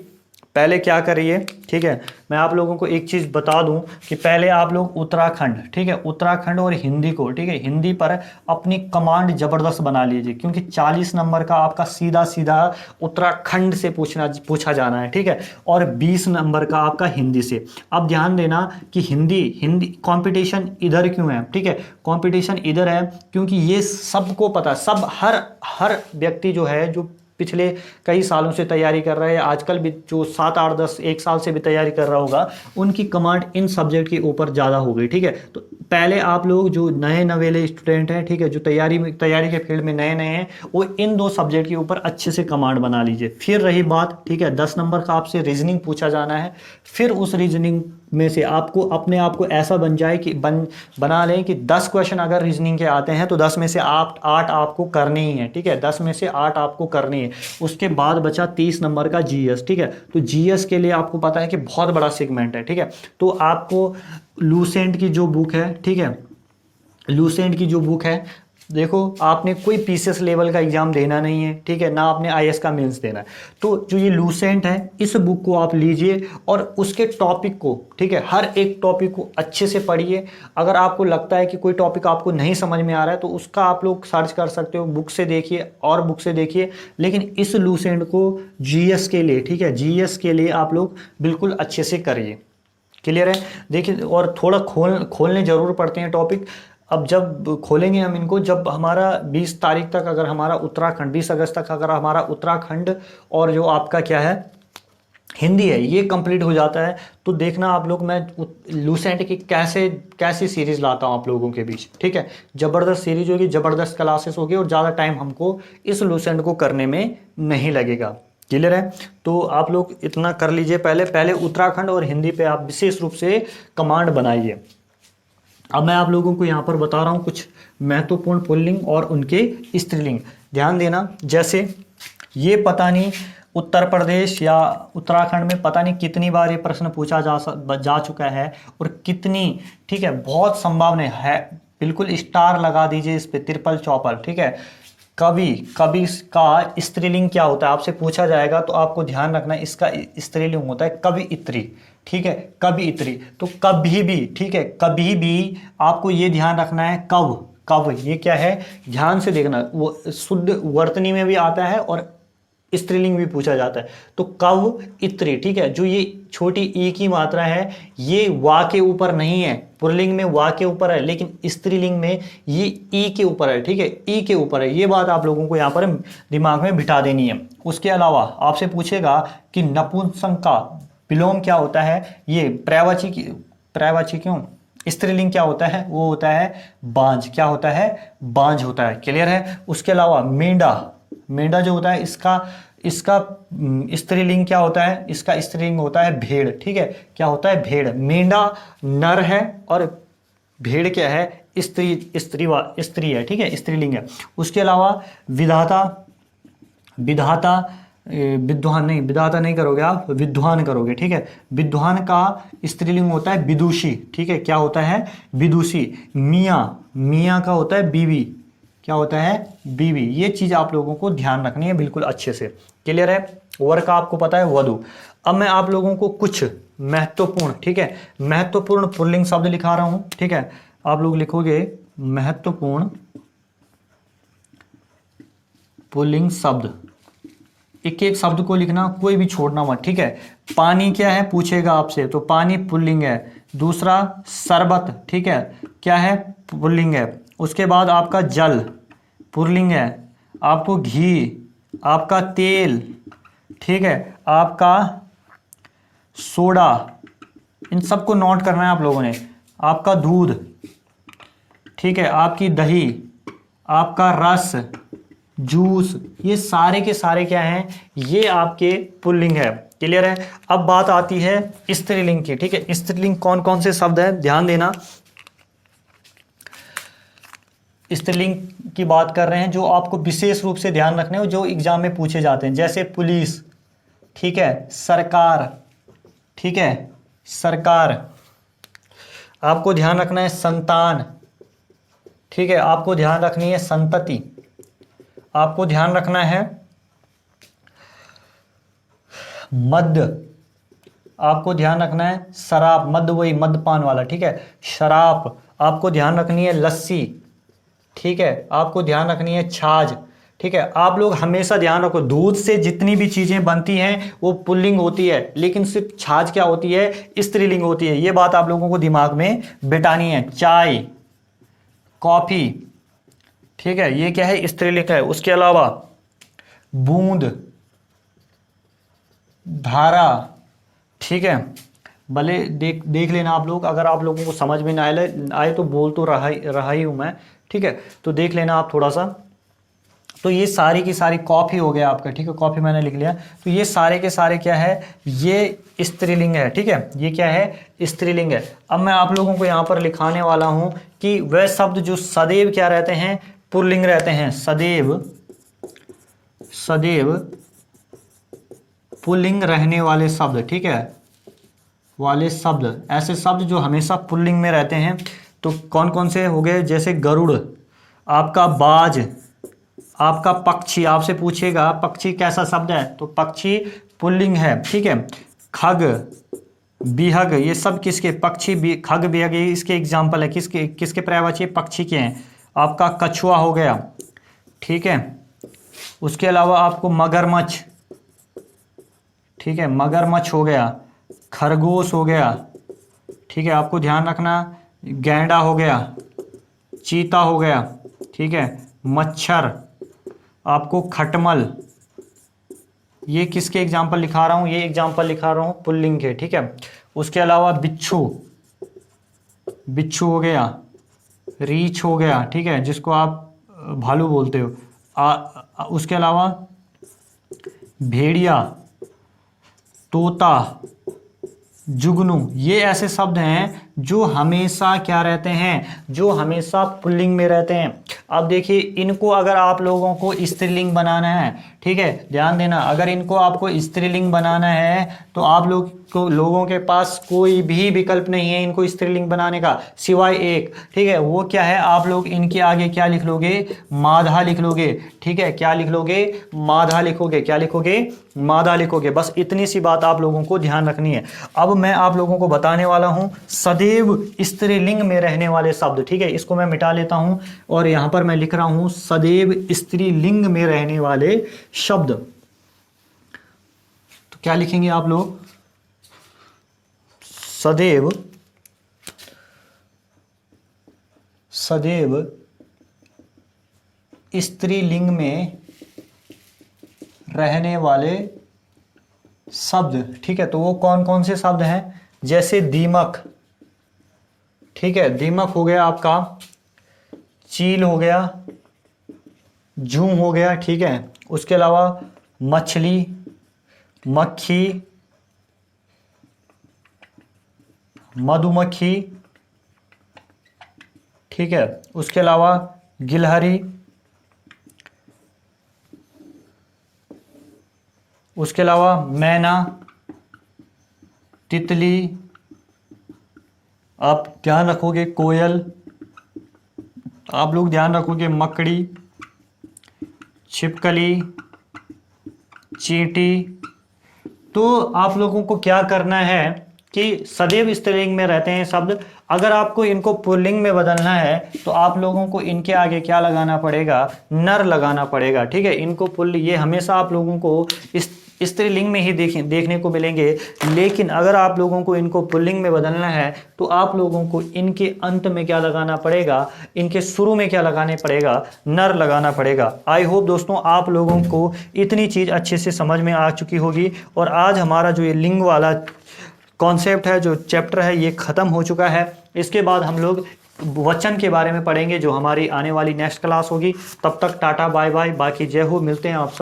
पहले क्या करिए, ठीक है, मैं आप लोगों को एक चीज़ बता दूं कि पहले आप लोग उत्तराखंड, ठीक है, उत्तराखंड और हिंदी को, ठीक है, हिंदी पर अपनी कमांड ज़बरदस्त बना लीजिए क्योंकि 40 नंबर का आपका सीधा सीधा उत्तराखंड से पूछा जाना है, ठीक है, और 20 नंबर का आपका हिंदी से। अब ध्यान देना कि हिंदी कंपटीशन इधर क्यों है, ठीक है, कंपटीशन इधर है क्योंकि ये सबको पता, सब हर व्यक्ति जो है जो पिछले कई सालों से तैयारी कर रहा है, आजकल भी जो 7, 8, 10, 1 साल से भी तैयारी कर रहा होगा, उनकी कमांड इन सब्जेक्ट के ऊपर ज़्यादा हो गई, ठीक है। तो पहले आप लोग जो नए नवेले स्टूडेंट हैं, ठीक है, जो तैयारी के फील्ड में नए हैं, वो इन 2 सब्जेक्ट के ऊपर अच्छे से कमांड बना लीजिए। फिर रही बात, ठीक है, 10 नंबर का आपसे रीजनिंग पूछा जाना है। फिर उस रीजनिंग में से आपको अपने आप को ऐसा बन जाए कि बना लें कि 10 क्वेश्चन अगर रीजनिंग के आते हैं तो 10 में से 8 आपको करने ही है, ठीक है, 10 में से 8 आपको करनी है। उसके बाद बचा 30 नंबर का जीएस, ठीक है। तो जीएस के लिए आपको पता है कि बहुत बड़ा सेगमेंट है, ठीक है। तो आपको लूसेंट की जो बुक है, ठीक है, लूसेंट की जो बुक है, देखो आपने कोई पीसीएस लेवल का एग्जाम देना नहीं है, ठीक है, ना आपने आईएएस का मेंस देना है। तो जो ये लूसेंट है इस बुक को आप लीजिए और उसके टॉपिक को, ठीक है, हर एक टॉपिक को अच्छे से पढ़िए। अगर आपको लगता है कि कोई टॉपिक आपको नहीं समझ में आ रहा है तो उसका आप लोग सर्च कर सकते हो, बुक से देखिए और बुक से देखिए, लेकिन इस लूसेंट को जीएस के लिए, ठीक है, जीएस के लिए आप लोग बिल्कुल अच्छे से करिए। क्लियर है? देखिए, और थोड़ा खोलने जरूर पड़ते हैं टॉपिक। अब जब खोलेंगे हम इनको, जब हमारा 20 तारीख तक अगर हमारा उत्तराखंड, 20 अगस्त तक अगर हमारा उत्तराखंड और जो आपका क्या है हिंदी है ये कंप्लीट हो जाता है, तो देखना आप लोग मैं लूसेंट की कैसी सीरीज लाता हूँ आप लोगों के बीच, ठीक है। ज़बरदस्त सीरीज होगी, ज़बरदस्त क्लासेस होगी और ज़्यादा टाइम हमको इस लूसेंट को करने में नहीं लगेगा। क्लियर है? तो आप लोग इतना कर लीजिए। पहले उत्तराखंड और हिंदी पे आप विशेष रूप से कमांड बनाइए। अब मैं आप लोगों को यहाँ पर बता रहा हूँ कुछ महत्वपूर्ण पुल्लिंग और उनके स्त्रीलिंग। ध्यान देना, जैसे ये पता नहीं उत्तर प्रदेश या उत्तराखंड में पता नहीं कितनी बार ये प्रश्न पूछा जा चुका है और कितनी, ठीक है, बहुत संभावना है। बिल्कुल स्टार लगा दीजिए इस पे, ट्रिपल चौपल, ठीक है। कवि, कवि का स्त्रीलिंग क्या होता है आपसे पूछा जाएगा, तो आपको ध्यान रखना इसका स्त्रीलिंग होता है कवियत्री, ठीक है, कवियत्री। तो कभी भी, ठीक है, कभी भी आपको ये ध्यान रखना है, कव, कव ये क्या है, ध्यान से देखना, वो शुद्ध वर्तनी में भी आता है और स्त्रीलिंग भी पूछा जाता है। तो कव इत्री, ठीक है, जो ये छोटी ई की मात्रा है ये वा के ऊपर नहीं है, पुल्लिंग में वा के ऊपर है, लेकिन स्त्रीलिंग में ये ई के ऊपर है, ठीक है, ई के ऊपर है। ये बात आप लोगों को यहाँ पर दिमाग में बिठा देनी है। उसके अलावा आपसे पूछेगा कि नपुंसक का विलोम क्या होता है, ये पर्यायवाची क्यों, स्त्रीलिंग क्या होता है, वो होता है बांझ, क्या होता है, बांझ होता है। क्लियर है। उसके अलावा मेंढा, मेंढा जो होता है इसका स्त्रीलिंग क्या होता है, इसका स्त्रीलिंग होता है भेड़, ठीक है, क्या होता है, भेड़। मेंढा नर है और भेड़ क्या है, स्त्री है, ठीक है, स्त्रीलिंग है। उसके अलावा विधाता, विधाता विद्वान नहीं, विधाता नहीं करोगे आप, विद्वान करोगे, ठीक है। विद्वान का स्त्रीलिंग होता है विदुषी, ठीक है, क्या होता है, विदुषी। मियाँ, मियाँ का होता है बीवी, क्या होता है, बीवी। ये चीज आप लोगों को ध्यान रखनी है बिल्कुल अच्छे से। क्लियर है। वर का आपको पता है वधु। अब मैं आप लोगों को कुछ महत्वपूर्ण, ठीक है, महत्वपूर्ण पुल्लिंग शब्द लिखा रहा हूं, ठीक है। आप लोग लिखोगे महत्वपूर्ण पुल्लिंग शब्द, एक एक शब्द को लिखना, कोई भी छोड़ना मत, ठीक है। पानी क्या है पूछेगा आपसे, तो पानी पुल्लिंग है। दूसरा शरबत, ठीक है, क्या है, पुल्लिंग है। उसके बाद आपका जल पुल्लिंग है, आपको घी, आपका तेल, ठीक है, आपका सोडा, इन सबको नोट करना है आप लोगों ने। आपका दूध, ठीक है, आपकी दही, आपका रस, जूस, ये सारे के सारे क्या हैं, ये आपके पुल्लिंग है। क्लियर है। अब बात आती है स्त्रीलिंग की, ठीक है। स्त्रीलिंग कौन कौन से शब्द है, ध्यान देना। स्त्रीलिंग की बात कर रहे हैं जो आपको विशेष रूप से ध्यान रखने हो, जो एग्जाम में पूछे जाते हैं, जैसे पुलिस, ठीक है, सरकार, ठीक है, सरकार। आपको ध्यान रखना है संतान, ठीक है, आपको ध्यान रखनी है संतति, आपको ध्यान रखना है मद्य, आपको ध्यान रखना है शराब, मद्य वही मद्यपान वाला, ठीक है, शराब। आपको ध्यान रखनी है लस्सी, ठीक है, आपको ध्यान रखनी है छाछ, ठीक है। आप लोग हमेशा ध्यान रखो, दूध से जितनी भी चीजें बनती हैं वो पुल्लिंग होती है, लेकिन सिर्फ छाछ क्या होती है, स्त्रीलिंग होती है। ये बात आप लोगों को दिमाग में बिठानी है। चाय, कॉफी, ठीक है, ये क्या है, स्त्रीलिंग है। उसके अलावा बूंद, धारा, ठीक है। भले देख लेना आप लोग, अगर आप लोगों को समझ में ना आए तो बोल तो रहा ही हूं मैं, ठीक है, तो देख लेना आप थोड़ा सा। तो ये सारी की सारी, कॉफी हो गया आपका, ठीक है, कॉफी मैंने लिख लिया। तो ये सारे के सारे क्या है, ये स्त्रीलिंग है, ठीक है, ये क्या है, स्त्रीलिंग है। अब मैं आप लोगों को यहाँ पर लिखाने वाला हूं कि वह शब्द जो सदैव क्या रहते हैं, पुल्लिंग रहते हैं, सदैव, सदैव पुल्लिंग रहने वाले शब्द, ठीक है, वाले शब्द, ऐसे शब्द जो हमेशा पुल्लिंग में रहते हैं। तो कौन कौन से हो गए, जैसे गरुड़, आपका बाज, आपका पक्षी। आपसे पूछेगा पक्षी कैसा शब्द है, तो पक्षी पुल्लिंग है, ठीक है। खग, बिहग, ये सब किसके, पक्षी, खग, बिहग, ये इसके एग्जाम्पल है, किसके किसके पर्यायवाची, पक्षी के हैं। आपका कछुआ हो गया, ठीक है। उसके अलावा आपको मगरमच्छ, ठीक है, मगरमच्छ हो गया। खरगोश हो गया, ठीक है, आपको ध्यान रखना। गैंडा हो गया, चीता हो गया, ठीक है। मच्छर, आपको खटमल, ये किसके एग्जाम्पल लिखा रहा हूँ, ये एग्जाम्पल लिखा रहा हूँ पुल्लिंग के, ठीक है। उसके अलावा बिच्छू, बिच्छू हो गया। रीछ हो गया, ठीक है, जिसको आप भालू बोलते हो। उसके अलावा भेड़िया, तोता, जुगनू, ये ऐसे शब्द हैं जो हमेशा क्या रहते हैं, जो हमेशा पुल्लिंग में रहते हैं। अब देखिए इनको अगर आप लोगों को स्त्रीलिंग बनाना है, ठीक है, ध्यान देना, अगर इनको आपको स्त्रीलिंग बनाना है तो आप लोगों के पास कोई भी विकल्प नहीं है इनको स्त्रीलिंग बनाने का सिवाय एक, ठीक है, वो क्या है, आप लोग इनके आगे क्या लिख लोगे, माधा लिख लोगे, ठीक है, क्या लिख लोगे, माधा लिखोगे, क्या लिखोगे, माधा लिखोगे। बस इतनी सी बात आप लोगों को ध्यान रखनी है। अब मैं आप लोगों को बताने वाला हूं सदैव स्त्रीलिंग में रहने वाले शब्द, ठीक है, इसको मैं मिटा लेता हूं और यहां पर मैं लिख रहा हूं सदैव स्त्रीलिंग में रहने वाले शब्द। तो क्या लिखेंगे आप लोग, सदैव स्त्रीलिंग में रहने वाले शब्द, ठीक है। तो वो कौन कौन से शब्द हैं, जैसे दीमक, ठीक है, दीमक हो गया आपका, चील हो गया, जूं हो गया, ठीक है, उसके अलावा मछली, मक्खी, मधुमक्खी, ठीक है, उसके अलावा गिलहरी, उसके अलावा मैना, तितली, आप ध्यान रखोगे कोयल, आप लोग ध्यान रखोगे मकड़ी, छिपकली, चींटी। तो आप लोगों को क्या करना है कि सदैव स्त्रीलिंग में रहते हैं शब्द, अगर आपको इनको पुल्लिंग में बदलना है तो आप लोगों को इनके आगे क्या लगाना पड़ेगा, नर लगाना पड़ेगा, ठीक है। इनको पुल्लिंग, ये हमेशा आप लोगों को इस स्त्रीलिंग में ही देखने को मिलेंगे, लेकिन अगर आप लोगों को इनको पुल्लिंग में बदलना है तो आप लोगों को इनके अंत में क्या लगाना पड़ेगा, इनके शुरू में क्या लगाने पड़ेगा, नर लगाना पड़ेगा। आई होप दोस्तों आप लोगों को इतनी चीज़ अच्छे से समझ में आ चुकी होगी और आज हमारा जो ये लिंग वाला कॉन्सेप्ट है, जो चैप्टर है, ये ख़त्म हो चुका है। इसके बाद हम लोग वचन के बारे में पढ़ेंगे जो हमारी आने वाली नेक्स्ट क्लास होगी। तब तक टाटा बाय बाय, बाकी जय हो, मिलते हैं आप सब।